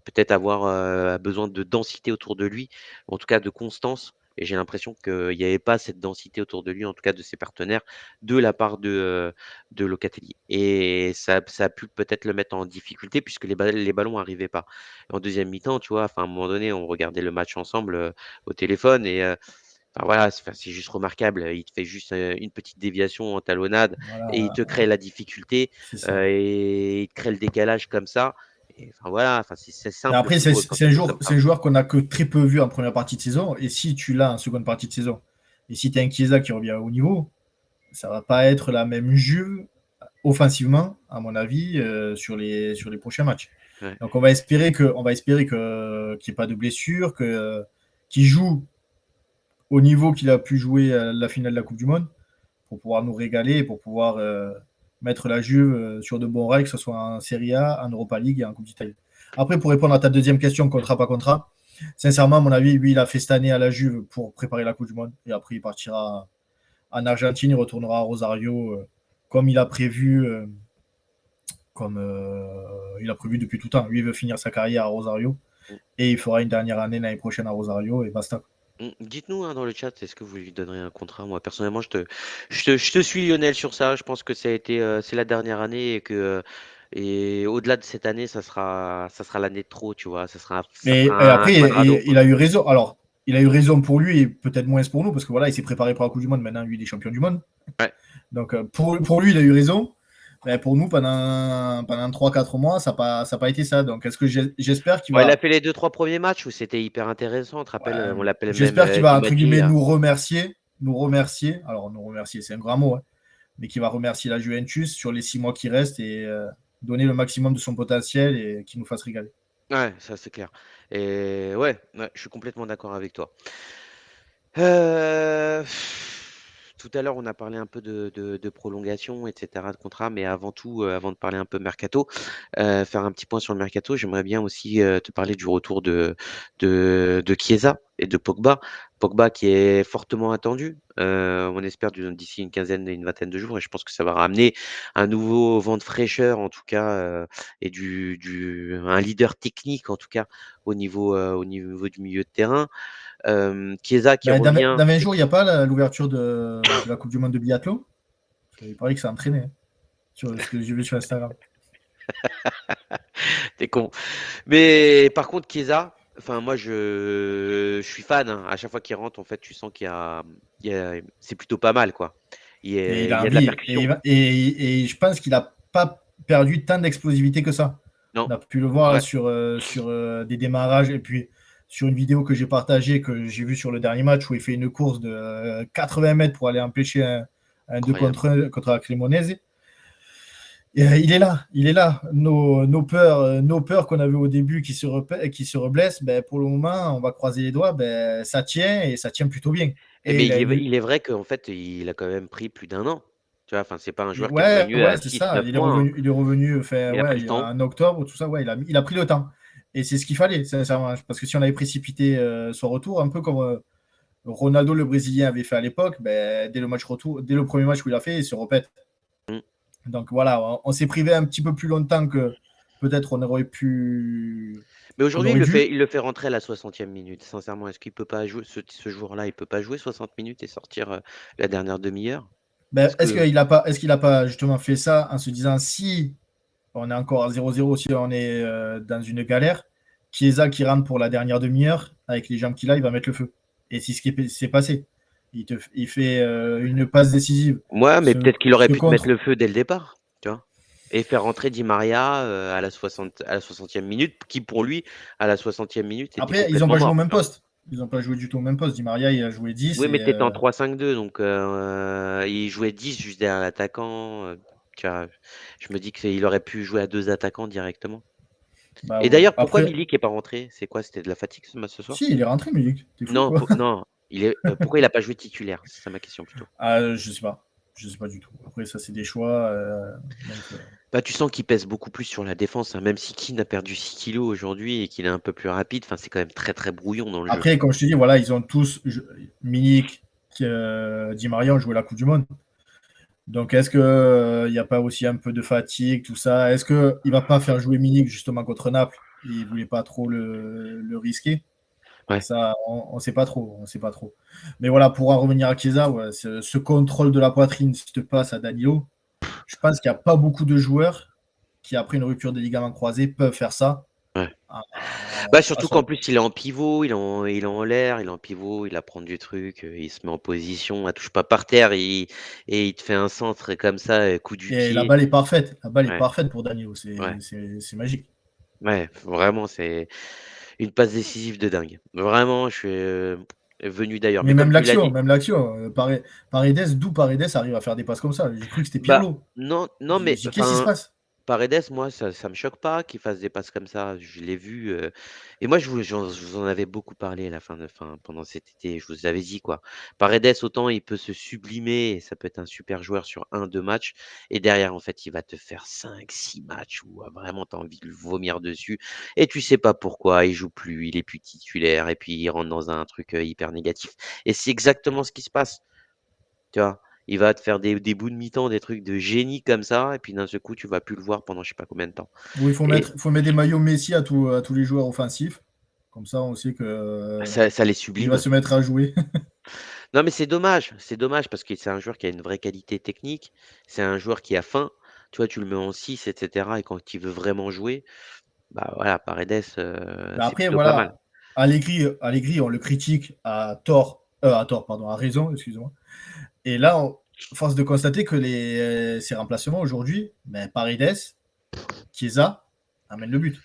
Peut-être avoir, besoin de densité autour de lui, en tout cas de constance et j'ai l'impression qu'il y avait pas cette densité autour de lui, en tout cas de ses partenaires, de la part de Locatelli et ça a pu peut-être le mettre en difficulté puisque les ballons arrivaient pas. En deuxième mi-temps, tu vois, enfin, à un moment donné, on regardait le match ensemble, au téléphone et enfin voilà, c'est juste remarquable. Il te fait juste, une petite déviation en talonnade et il Voilà, te crée la difficulté, c'est ça. et il te crée le décalage comme ça et enfin voilà, enfin c'est Mais simple le après, football quand ça joue comme c'est ça. un joueur qu'on a que très peu vu en première partie de saison. Et si tu l'as en seconde partie de saison, et si tu as un Chiesa qui revient au niveau, ça va pas être la même Juve offensivement, à mon avis, sur les prochains matchs. Ouais. Donc on va espérer que qu'il n'y ait pas de blessure, qu'il joue au niveau qu'il a pu jouer à la finale de la Coupe du Monde pour pouvoir nous régaler, pour pouvoir mettre la Juve sur de bons rails, que ce soit en Serie A, en Europa League et en Coupe d'Italie. Après, pour répondre à ta deuxième question, Mmh. contrat pas contrat, sincèrement, à mon avis, lui, il a fait cette année à la Juve pour préparer la Coupe du Monde et après, il partira en Argentine, il retournera à Rosario comme il a prévu, comme il a prévu depuis tout le temps. Lui, il veut finir sa carrière à Rosario Mmh. et il fera une dernière année l'année prochaine à Rosario et basta. Dites-nous, hein, dans le chat, est-ce que vous lui donnerez un contrat? Moi, personnellement, je te suis Lionel sur ça. Je pense que ça a été, c'est la dernière année et que, et au-delà de cette année, ça sera l'année de trop, tu vois? Ça Et fera un après, quadrado, quoi. il a eu raison. Alors, il a eu raison pour lui et peut-être moins pour nous, parce que voilà, il s'est préparé pour la Coupe du Monde. Maintenant, lui, il est champion du monde. Ouais. Donc, pour lui, il a eu raison. Mais pour nous, pendant 3-4 mois, ça n'a pas été ça. Donc, est-ce que j'espère qu'il Bon, il a va, fait les 2-3 premiers matchs où c'était hyper intéressant. Tu te rappelles, ouais, on l'appelle même, j'espère qu'il va, Di entre guillemets, Magia. nous remercier. Nous remercier. Alors, nous remercier, c'est un grand mot, hein, mais qu'il va remercier la Juventus sur les 6 mois qui restent et donner le maximum de son potentiel et qu'il nous fasse régaler. Ouais, ça c'est clair et ouais, je suis complètement d'accord avec toi. Heu, Tout à l'heure, on a parlé un peu de prolongation et cetera, de contrat, mais avant tout, avant de parler un peu mercato, faire un petit point sur le mercato, j'aimerais bien aussi, te parler du retour de Chiesa et de Pogba. Pogba qui est fortement attendu, on espère d'ici une quinzaine et une vingtaine de jours et je pense que ça va ramener un nouveau vent de fraîcheur en tout cas, et du un leader technique en tout cas au niveau du milieu de terrain. Chiesa qui Ben, revient. dans 20 jours, il n'y a pas l'ouverture de la Coupe du Monde de biathlon. Il paraît que ça a entraîné, hein, sur ce que j'ai vu sur Instagram. Tu con. Mais par contre, Chiesa, enfin moi je suis fan, hein. À chaque fois qu'il rentre, en fait, tu sens c'est plutôt pas mal, quoi. Et il Il a y a de la envie. percussion. Et je pense qu'il n'a pas perdu tant d'explosivité que ça. Non, On a pu le voir là, ouais, sur des démarrages et puis sur une vidéo que j'ai partagée, que j'ai vue sur le dernier match où il fait une course de 80 mètres pour aller empêcher un 2 incroyable. contre 1 contre la Cremonese. Et, il est là, il est là. Nos peurs qu'on avait au début qui se reblessent, ben, pour le moment, on va croiser les doigts, ben, ça tient et ça tient plutôt bien. Eh Et beh, il a une, il est vrai qu'en fait, il a quand même pris plus d'un an. Tu vois? Enfin, c'est pas un joueur qui est Ouais, revenu ouais, à c'est six, ça. neuf mois, hein. Il est revenu, Il a pris le ouais, temps. en octobre, tout ça. Ouais, il a pris le temps. Et c'est ce qu'il fallait, sincèrement. Parce que si on avait précipité son retour, un peu comme Ronaldo, le Brésilien, avait fait à l'époque, ben, dès le match retour, dès le premier match où il a fait, il se répète. Mmh. Donc voilà, on s'est privé un petit peu plus longtemps que peut-être Mais qu'on aujourd'hui, aurait dû. il le fait rentrer à la 60e minute. Sincèrement, est-ce qu'il peut pas jouer ce joueur-là, il peut pas jouer 60 minutes et sortir, la dernière demi-heure? Ben, Est-ce que est-ce qu'il a pas justement fait ça en se disant si on est encore à 0-0, si on est dans une galère, Chiesa qui rentre pour la dernière demi-heure, avec les jambes qu'il a, il va mettre le feu. Et c'est ce qui s'est passé. Il fait une passe décisive. ouais, mais peut-être qu'il aurait Ce pu te mettre contre. le feu dès le départ, tu vois? Et faire rentrer Di Maria, à la 60e minute, qui pour lui, à la 60e minute, était Après, ils n'ont complètement pas joué au mort, même tu vois? poste. Ils n'ont pas joué du tout au même poste. Di Maria, il a joué 10 Oui, mais et tu étais en 3-5-2 donc il jouait 10 juste derrière l'attaquant, tu vois? Je me dis qu'il aurait pu jouer à 2 attaquants directement. Bah Et ouais. d'ailleurs, pourquoi Après, Milik est pas rentré? C'est quoi? C'était de la fatigue ce soir? si, il est rentré, Milik. T'es fou, Non, quoi. non, pourquoi il a pas joué titulaire? C'est ça ma question plutôt. Ah, je sais pas. Je sais pas du tout. Après, ça, c'est des choix. Donc, Bah, tu sens qu'il pèse beaucoup plus sur la défense, hein, même si Keane a perdu 6 kilos aujourd'hui et qu'il est un peu plus rapide, enfin, c'est quand même très très brouillon dans le jeu. Après, comme je te dis, voilà, ils ont tous, Milik, Di Maria ont joué la Coupe du Monde. Donc, est-ce qu'il n'y a pas aussi un peu de fatigue, tout ça? Est-ce qu'il ne va pas faire jouer Milik justement contre Naples? Il ne voulait pas trop le risquer. Ouais. Ça, on ne sait pas trop. On sait pas trop. Mais voilà, pour en revenir à Chiesa, ouais, ce contrôle de la poitrine, si tu te passes à Danilo, je pense qu'il n'y a pas beaucoup de joueurs qui, après une rupture des ligaments croisés, peuvent faire ça. Ouais. À, Bah, à surtout qu'en son... plus, il est en pivot, il est en l'air, il est en pivot, il apprend du truc, il se met en position, elle touche pas par terre et il te fait un centre comme ça, coup du Et la pied. balle est parfaite. La balle est Ouais, parfaite pour Danilo. ouais, C'est magique. ouais, vraiment, c'est une passe décisive de dingue. Vraiment, je suis venu d'ailleurs. Mais Mais comme tu l'as dit, même l'action, Paredes, d'où Paredes arrive à faire des passes comme ça? J'ai cru que c'était bah, Pirlo. non, non, J'ai mais dit, qu'est-ce qui se enfin, passe? Paredes, moi, ça me choque pas qu'il fasse des passes comme ça. Je l'ai vu. Et moi, je vous en avais beaucoup parlé à la pendant cet été. Je vous avais dit, quoi. Paredes, autant il peut se sublimer et ça peut être un super joueur sur un, deux matchs. Et derrière, en fait, il va te faire 5, 6 matchs où vraiment tu as envie de le vomir dessus. Et tu sais pas pourquoi. Il joue plus, il est plus titulaire. Et puis, il rentre dans un truc hyper négatif. Et c'est exactement ce qui se passe. Tu vois? Il va te faire des bouts de mi-temps, des trucs de génie comme ça, et puis d'un seul coup, tu vas plus le voir pendant je sais pas combien de temps. Où Et faut mettre des maillots Messi à tous les joueurs offensifs. Comme ça, on sait que ça les il va sublime. se mettre à jouer. Non, mais c'est dommage parce que c'est un joueur qui a une vraie qualité technique, c'est un joueur qui a faim. Tu vois, tu le mets en 6 et cetera et quand il veut vraiment jouer, bah, voilà, Paredes, Mais c'est après, plutôt pas mal. voilà, Allegri, on le critique à tort, pardon, à raison, excusez-moi. Et là, force de constater que ces remplacements aujourd'hui, ben, Paredes, Chiesa, amènent le but.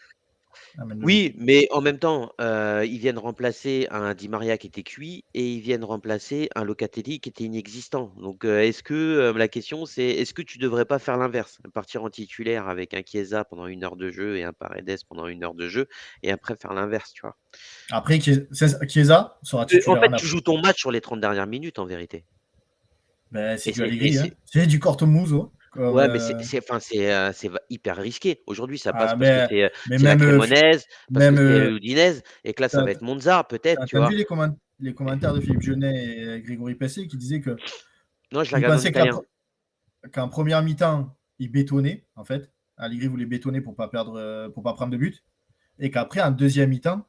Amènent le but. Oui, mais en même temps, ils viennent remplacer un Di Maria qui était cuit et ils viennent remplacer un Locatelli qui était inexistant. Donc, la question c'est, est-ce que tu devrais pas faire l'inverse? Partir en titulaire avec un Chiesa pendant 1 heure de jeu et un Paredes pendant 1 heure de jeu et après faire l'inverse, tu vois? Après, Chiesa sera En titulaire à fait, tu Naples. joues ton match sur les 30 dernières minutes en vérité. Ben, c'est Et du c'est Allegri, hein. C'est du Cortomuso. Comme, ouais, mais c'est hyper risqué. Aujourd'hui, ça passe parce que mais c'est la même, Cremonese, parce que même c'est l'Udinese et que là, ça t'as, va être Monza peut-être, t'as tu entendu vois? les commentaires de Philippe Genet et Grégory Pesset qui disaient que Non, je l'ai ils regardé en pensaient italien. qu'en première mi-temps, ils bétonnaient, en fait. Allegri voulait bétonner pour pas prendre de but. Et qu'après, en deuxième mi-temps,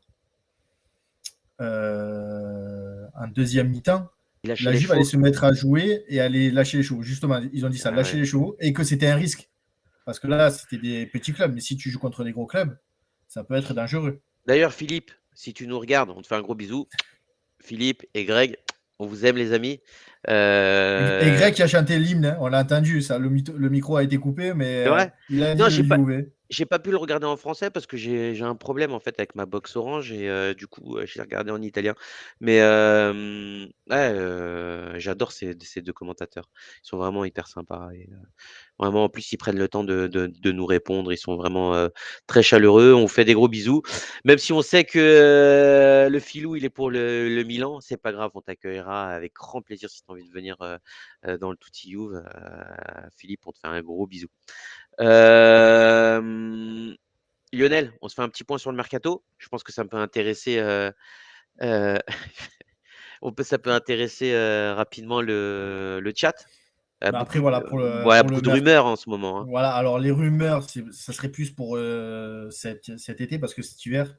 Il a lâché la les Juve allait chevaux. se mettre à jouer et allait lâcher les chevaux. Justement, ils ont dit ça, Ah lâcher ouais. les chevaux, et que c'était un risque. Parce que là, c'était des petits clubs, mais si tu joues contre des gros clubs, ça peut être dangereux. D'ailleurs, Philippe, si tu nous regardes, on te fait un gros bisou. Philippe et Greg, on vous aime les amis. Et Euh, Greg qui a chanté l'hymne, hein, on l'a entendu, ça, le micro a été coupé, mais c'est vrai? il a dit Non, le Juve. j'ai pas pu le regarder en français parce que j'ai un problème en fait avec ma box Orange et du coup, j'ai regardé en italien. Mais ouais, j'adore ces 2 commentateurs. Ils sont vraiment hyper sympas et vraiment en plus ils prennent le temps de nous répondre. Ils sont vraiment, très chaleureux. On vous fait des gros bisous. Même si on sait que, le filou, il est pour le Milan, c'est pas grave, on t'accueillera avec grand plaisir si tu as envie de venir, dans le Tutti Juve. Philippe, on te fait un gros bisou. Hem, Lionel, on se fait un petit point sur le mercato. Je pense que ça peut intéresser, heu, ça peut intéresser, rapidement le chat. Mais après, voilà, Voilà, pour beaucoup le de merc. rumeurs en ce moment, hein. Voilà, alors les rumeurs, ça serait plus pour cet été, parce que cet hiver,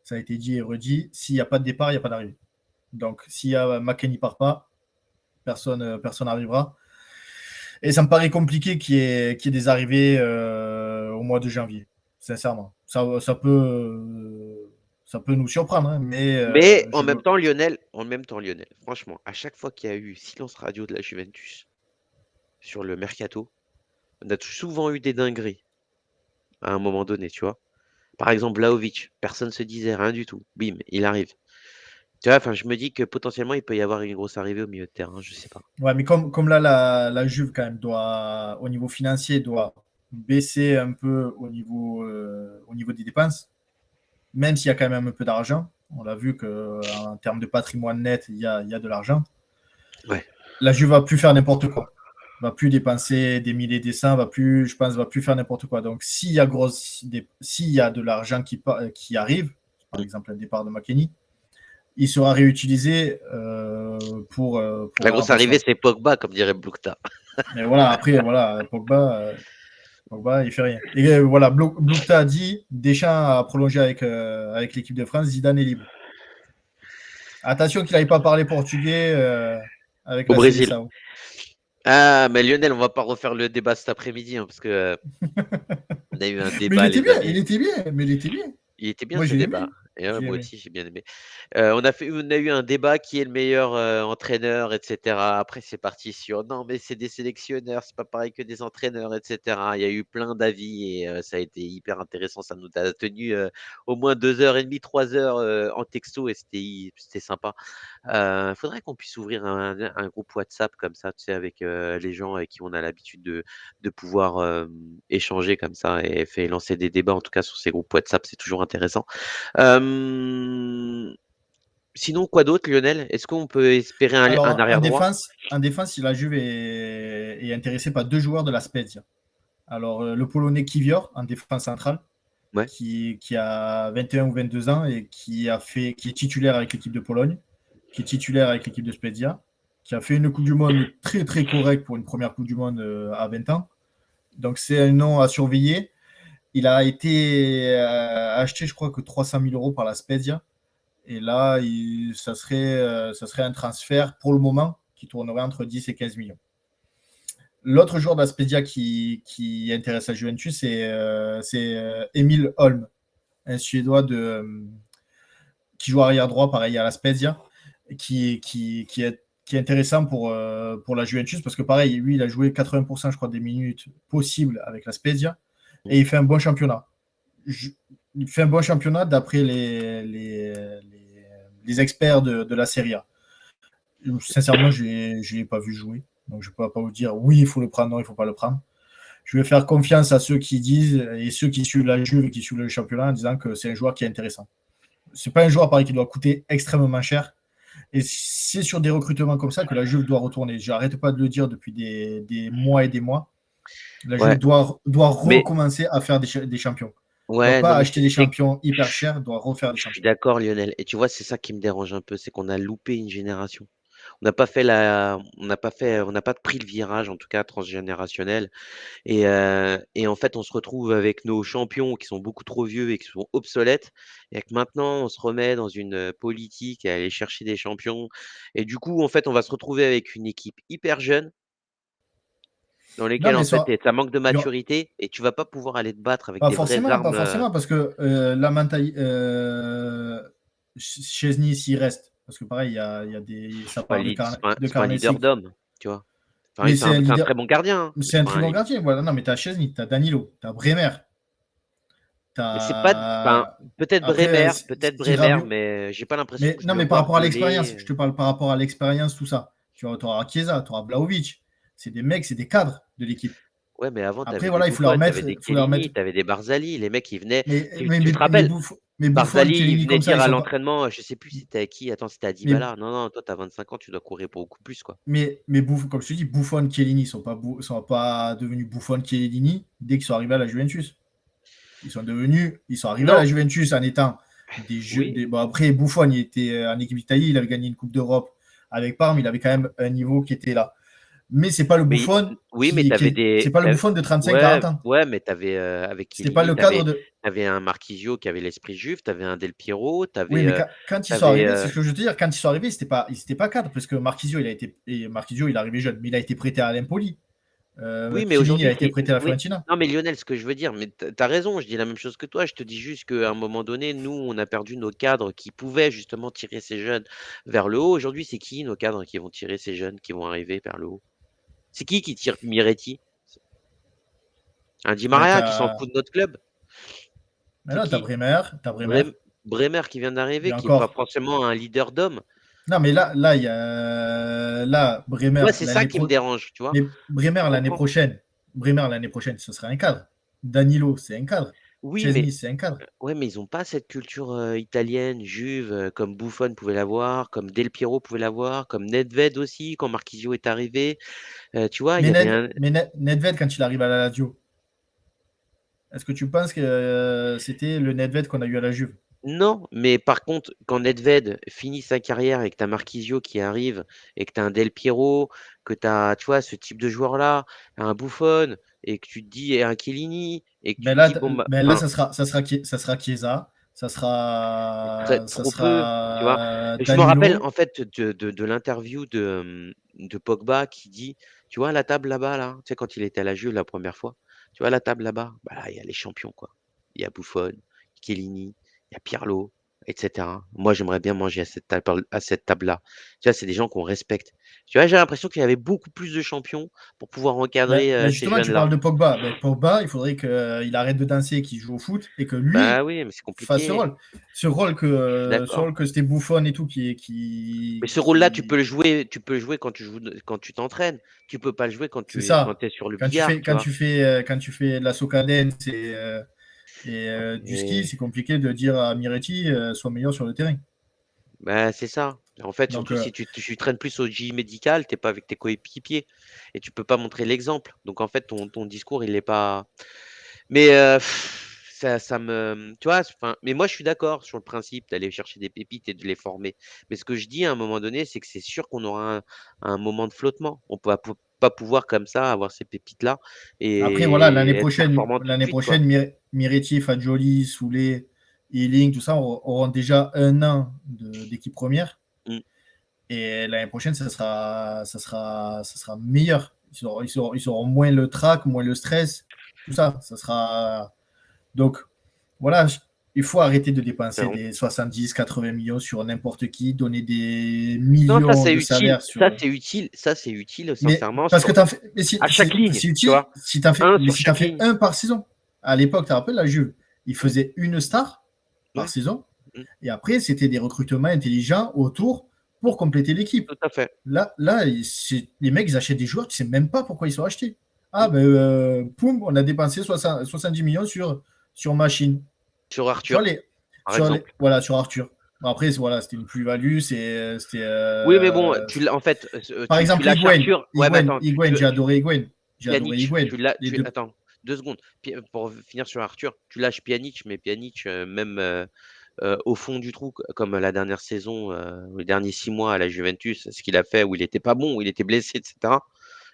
ça a été dit et redit, s'il n'y a pas de départ, il n'y a pas d'arrivée. Donc, si McKennie part pas, personne n'arrivera. Et ça me paraît compliqué qu'il y ait des arrivées au mois de janvier, sincèrement. Ça peut nous surprendre, hein, mais Mais en même temps Lionel, franchement, à chaque fois qu'il y a eu silence radio de la Juventus sur le mercato, on a souvent eu des dingueries à un moment donné, tu vois? Par exemple, Vlahovic, personne se disait rien du tout. Bim, il arrive. Tu vois? Enfin, je me dis que potentiellement, il peut y avoir une grosse arrivée au milieu de terrain, je sais pas. ouais, mais comme là, la Juve, quand même, doit, au niveau financier, doit. baisser un peu au niveau des dépenses, même s'il y a quand même un peu d'argent. On l'a vu qu'en termes de patrimoine net, il y a de l'argent. Ouais. La Juve va plus faire n'importe quoi. Va plus dépenser des milliers des cents, je pense, va plus faire n'importe quoi. Donc, s'il y a de l'argent qui arrive, par exemple un départ de McKennie, il sera réutilisé La pour un grosse arrivée, remplacement. c'est Pogba, comme dirait Blukta. Mais voilà, après, voilà, Pogba, il fait rien. Et voilà, Blukta a dit, Deschamps a prolongé avec l'équipe de France, Zidane est libre. Attention qu'il n'aille pas parler portugais avec Au la Brésil. Seleção. Ah, mais Lionel, on va pas refaire le débat cet après-midi, hein, parce que on a eu un Mais il débat, était les bien, amis. mais il était bien. Il était bien Moi, ce j'ai débat. aimé. Et J'ai moi aimé. aussi, j'ai bien aimé. On a eu un débat qui est le meilleur entraîneur, etc. Après, c'est parti sur non, mais c'est des sélectionneurs, c'est pas pareil que des entraîneurs, etc. Il y a eu plein d'avis et ça a été hyper intéressant. Ça nous a tenu au moins 2h30, 3 heures en texto et c'était sympa. Faudrait qu'on puisse ouvrir un groupe WhatsApp comme ça, tu sais, avec les gens avec qui on a l'habitude de pouvoir échanger comme ça et fait lancer des débats, en tout cas sur ces groupes WhatsApp, c'est toujours intéressant. Euh, Sinon, quoi d'autre, Lionel? Est-ce qu'on peut espérer un Alors, arrière droit? en défense, la Juve est intéressée par deux joueurs de la Spezia. Alors, le Polonais Kivior, en défense centrale, Ouais. qui a 21 ou 22 ans et qui est titulaire avec l'équipe de Pologne, qui est titulaire avec l'équipe de Spezia, qui a fait une Coupe du Monde très très correcte pour une première Coupe du Monde à 20 ans. Donc c'est un nom à surveiller. Il a été acheté, je crois, que 300 000 euros par la Spezia. Et là, ça serait un transfert pour le moment qui tournerait entre 10 et 15 millions. L'autre joueur d'Aspedia qui intéresse la Juventus, c'est Emil Holm, un Suédois qui joue arrière droit, pareil à la Spezia, qui est intéressant pour la Juventus parce que, pareil, lui, il a joué 80%, je crois, des minutes possibles avec la Spezia et il fait un bon championnat. Il fait un bon championnat d'après les experts de la Serie A. Sincèrement, je ne l'ai pas vu jouer. Donc, je ne peux pas vous dire oui, il faut le prendre, non, il ne faut pas le prendre. Je vais faire confiance à ceux qui disent et ceux qui suivent la Juve et qui suivent le championnat en disant que c'est un joueur qui est intéressant. C'est pas un joueur pareil qui doit coûter extrêmement cher. Et c'est sur des recrutements comme ça que la Juve doit retourner. J'arrête pas de le dire depuis des mois et des mois. La Juve Ouais. doit Mais recommencer à faire des champions. Ne doit ouais, non, pas mais acheter des c'est champions hyper chers, doit refaire des je suis champions. d'accord, Lionel. Et tu vois, c'est ça qui me dérange un peu, c'est qu'on a loupé une génération. On n'a pas pris le virage, en tout cas transgénérationnel. Et en fait, on se retrouve avec nos champions qui sont beaucoup trop vieux et qui sont obsolètes. Et que maintenant, on se remet dans une politique à aller chercher des champions. Et du coup, en fait, on va se retrouver avec une équipe hyper jeune dans Non, lesquelles, mais en fait, ça, ça manque de il y aura- maturité et tu vas pas pouvoir aller te battre avec des vraies pas armes. forcément, parce que la mentalité, Chesney s'il reste, parce que pareil, il y a ça Pas parle de c'est pas un leader Karnecik, d'homme, tu vois. Enfin, mais c'est c'est un c'est un leader, très bon gardien, hein, mais c'est c'est un pas très un bon leader. gardien. Voilà, non, mais t'as Chesney, t'as Danilo, t'as Bremer, Mais c'est pas, enfin, t'as après peut-être si Bremer, Rabiot, mais j'ai pas l'impression mais que je non, le mais par vois rapport à rouler. l'expérience, je te parle par rapport à l'expérience, tout ça. Tu auras Chiesa, tu auras Vlahovic, c'est des mecs, c'est des cadres de l'équipe. Ouais, mais avant, tu Après, avais des voilà, Buffon, tu avais des il faut leur mettre, Chiellini, tu avais des Barzali. Les mecs, ils venaient. mais, Tu te rappelles? Buffon, Barzali, il Chiellini venait comme ça, dire ils à sont pas, l'entraînement, je sais plus c'était à qui. Attends, c'était à mais Dybala. Non, non, toi, tu as 25 ans, tu dois courir pour beaucoup plus, quoi. Comme je te dis, Buffon, Chiellini sont pas devenus Buffon, Chiellini dès qu'ils sont arrivés à la Juventus. Ils sont arrivés à Non, la Juventus en étant oui, bon, après, Buffon, il était en équipe d'Italie, il avait gagné une Coupe d'Europe avec Parme, il avait quand même un niveau qui était là. Mais c'est pas le mais Buffon oui, mais t'avais c'est des. pas le Buffon de 35 Ouais, 40 ans. ouais, mais t'avais avec C'était pas Chiellini, le cadre de. t'avais un Marquisio qui avait l'esprit juif, t'avais un Del Piero, Oui, mais quand ils sont t'avais, arrivés, c'est ce que je veux te dire, quand ils sont arrivés, ils étaient pas cadre, parce que Marquisio, il est arrivé jeune, mais il a été prêté à l'Empoli. Oui, mais Chiellini, il a aujourd'hui, été c'est prêté à la oui. Fiorentina. Non, mais Lionel, ce que je veux dire, mais tu raison, je dis la même chose que toi. Je te dis juste qu'à un moment donné, nous, on a perdu nos cadres qui pouvaient justement tirer ces jeunes vers le haut. Aujourd'hui, c'est qui nos cadres qui vont tirer ces jeunes qui vont arriver vers le haut? C'est qui tire Miretti? Un Di Ben, Maria qui s'en fout de notre club? C'est T'as qui? Bremer, Bremer qui vient et d'arriver, qui n'est pas encore. forcément un leader d'homme. Non, mais il y a. Là, Moi, c'est ça qui me dérange, tu vois. Mais Bremer Je l'année comprends. prochaine. Bremer l'année prochaine, ce sera un cadre. Danilo, c'est un cadre. Oui, mais Chesney, c'est un cadre. ouais, mais ils ont pas cette culture, italienne, Juve, comme Buffon pouvait l'avoir, comme Del Piero pouvait l'avoir, comme Nedved aussi quand Marchisio est arrivé. Tu vois, il y Mais, avait un Nedved, quand il arrive à la Lazio, est-ce que tu penses que c'était le Nedved qu'on a eu à la Juve? non, mais par contre, quand Nedved finit sa carrière et que tu as Marchisio qui arrive et que tu as un Del Piero, que tu as, tu vois, ce type de joueur-là, un Buffon et que tu te dis et un Chiellini et que tu te dis bon bah Mais là enfin ça sera Chiesa, très ça trop peu, tu vois? sera Je me rappelle Danilo. en fait de l'interview de Pogba qui dit: «Tu vois la table là-bas là?» Tu sais quand il était à la Juve la première fois? «Tu vois la table là-bas? Bah là, il y a les champions quoi. Il y a Buffon, Chiellini, il y a Pirlo et cetera. Moi, j'aimerais bien manger à cette table-là». Tu vois, c'est des gens qu'on respecte. Tu vois, j'ai l'impression qu'il y avait beaucoup plus de champions pour pouvoir encadrer, ces Justement, tu jeunes-là. parles de Pogba. Pogba, il faudrait qu'il arrête de danser et qu'il joue au foot et que Bah lui oui, mais c'est fasse ce compliqué. rôle. Je suis Ce d'accord. rôle que c'était Buffon et tout Mais ce rôle-là, tu peux le jouer quand tu t'entraînes. Tu peux pas le jouer c'est quand ça. tu es sur le billard, tu vois? Quand tu fais de la socadence du ski, Et c'est compliqué de dire à Miretti sois meilleur sur le terrain. bah, c'est ça. En fait, Donc, surtout si tu traînes plus au gym médical, tu es pas avec tes coéquipiers et tu peux pas montrer l'exemple. Donc en fait, ton discours, il est pas mais ça me tu vois? Enfin, mais moi, je suis d'accord sur le principe d'aller chercher des pépites et de les former. Mais ce que je dis à un moment donné, c'est que c'est sûr qu'on aura un moment de flottement. On va pas pouvoir comme ça avoir ces pépites-là après, voilà, et être performant tout de l'année suite, quoi. prochaine, Miretti, Fagioli, Soulé, Ealing, tout ça auront déjà un an d'équipe première. Mmh. Et l'année prochaine, ça sera meilleur. Ils auront moins le trac, moins le stress, tout ça. Ça sera. Donc, voilà, il faut arrêter de dépenser Enfin, des 70, 80 millions sur n'importe qui, donner des non, millions de salaires sur. ça c'est utile Mais sincèrement parce que sur t'en fais, mais à chaque ligne, c'est tu utile vois? Un sur si t'en chaque fais ligne. un par saison. À l'époque, tu te rappelles, la Juve, ils Mmh, faisaient une star par ouais, saison, mmh, et après, c'était des recrutements intelligents autour pour compléter l'équipe. tout à fait. Là, les mecs, ils achètent des joueurs, tu sais même pas pourquoi ils sont achetés. Ah, Mmh. ben, poum, on a dépensé 70 millions sur machine. Sur Tu vois, Arthur, par exemple. voilà, sur Arthur. Bon, après, voilà, c'était une plus-value. Oui, mais bon, tu l'as en fait, Par tu exemple, lâches Arthur. Ouais, mais attends, J'ai adoré Higuain. J'ai adoré Pjanic, Higuain. Les deux. attends, 2 secondes. Pour finir sur Arthur, tu lâches Pjanic, mais Pjanic, même, au fond du trou, comme la dernière saison, les derniers 6 mois à la Juventus, ce qu'il a fait où il était pas bon, où il était blessé et cetera,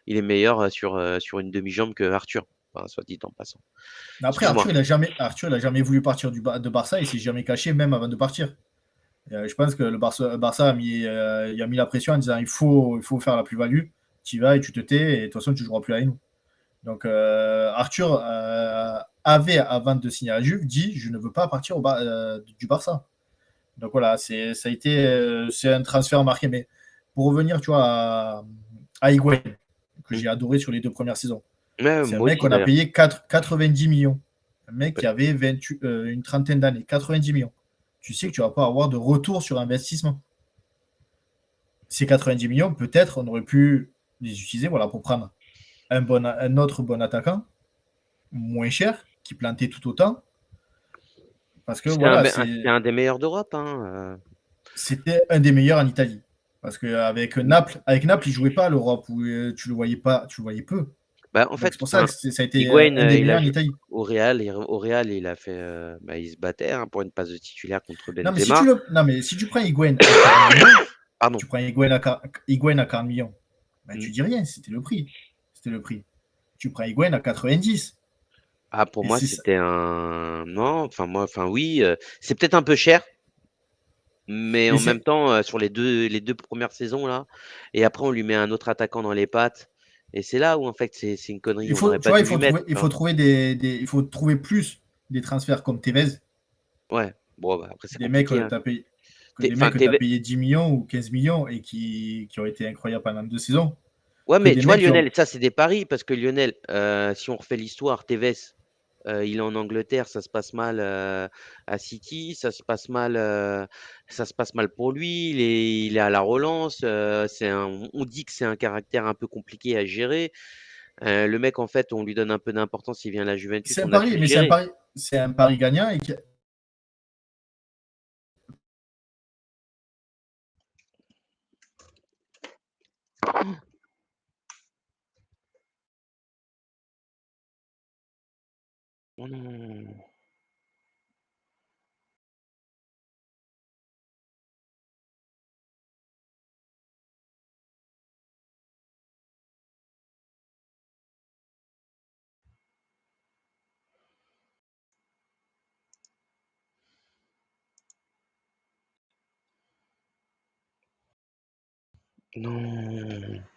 il est meilleur, sur une demi-jambe que Arthur, enfin, soit dit en passant. Après, Excuse-moi. Arthur, il a jamais voulu partir de Barça. Il s'est jamais caché, même avant de partir. Je pense que Barça il a mis la pression en disant il faut faire la plus-value. Tu y vas et tu te tais, et de toute façon, tu ne joueras plus avec nous. Donc, Arthur avait, avant de signer à la Juve, dit je ne veux pas partir du Barça. Donc voilà, c'est un transfert marqué. Mais pour revenir, tu vois, à Higuain, que Mmh. j'ai adoré sur les 2 premières saisons, Ouais, c'est un moi mec aussi qu'on a d'ailleurs. payé 90 millions. Un mec Ouais. qui avait une trentaine d'années, 90 millions. Tu sais que tu ne vas pas avoir de retour sur investissement. Ces 90 millions, peut-être, on aurait pu les utiliser, voilà, pour prendre un autre bon attaquant, moins cher, qui plantait tout autant. Parce que voilà, C'était un des meilleurs d'Europe, hein, c'était un des meilleurs en Italie. Parce qu'avec mmh. Naples, il jouait pas à l'Europe, où tu le voyais peu. Bah, en Donc c'est fait, pour ça enfin, que ça a été Higuain, un des il a meilleurs en joué Italie. au Real, il a fait, bah, il se battait, hein, pour une place de titulaire contre Benzema. Non, mais si tu prends Higuain à 40 millions, Pardon. tu prends Higuain à 40 millions, ben, Mmh. tu dis rien, c'était le prix. C'était le prix. Tu prends Higuain à 90. Ah, pour Et moi, c'est ça. c'était un non, enfin moi, enfin oui, c'est peut-être un peu cher, mais Et en même c'est, temps, sur les 2 premières saisons là et après on lui met un autre attaquant dans les pattes et c'est là où en fait c'est une connerie, on n'aurait tu pas vois, dû lui mettre, tu vois? il faut trouver plus des transferts comme Tevez, Ouais, bon, bah, après c'est des mecs compliqué, hein. Tu des mecs enfin, que tu as payé 10 millions ou 15 millions et qui ont été incroyables pendant 2 saisons, ouais, que mais des tu vois mecs qui ont. Lionel, ça c'est des paris parce que Lionel, si on refait l'histoire, Tevez, il est en Angleterre, ça se passe mal, à City, ça se passe mal pour lui, il est à la relance, c'est un on dit que c'est un caractère un peu compliqué à gérer. Le mec, en fait, on lui donne un peu d'importance, il vient à la Juventus, C'est un on a pari, su le mais gérer. c'est un pari gagnant et qui Oh non! Non!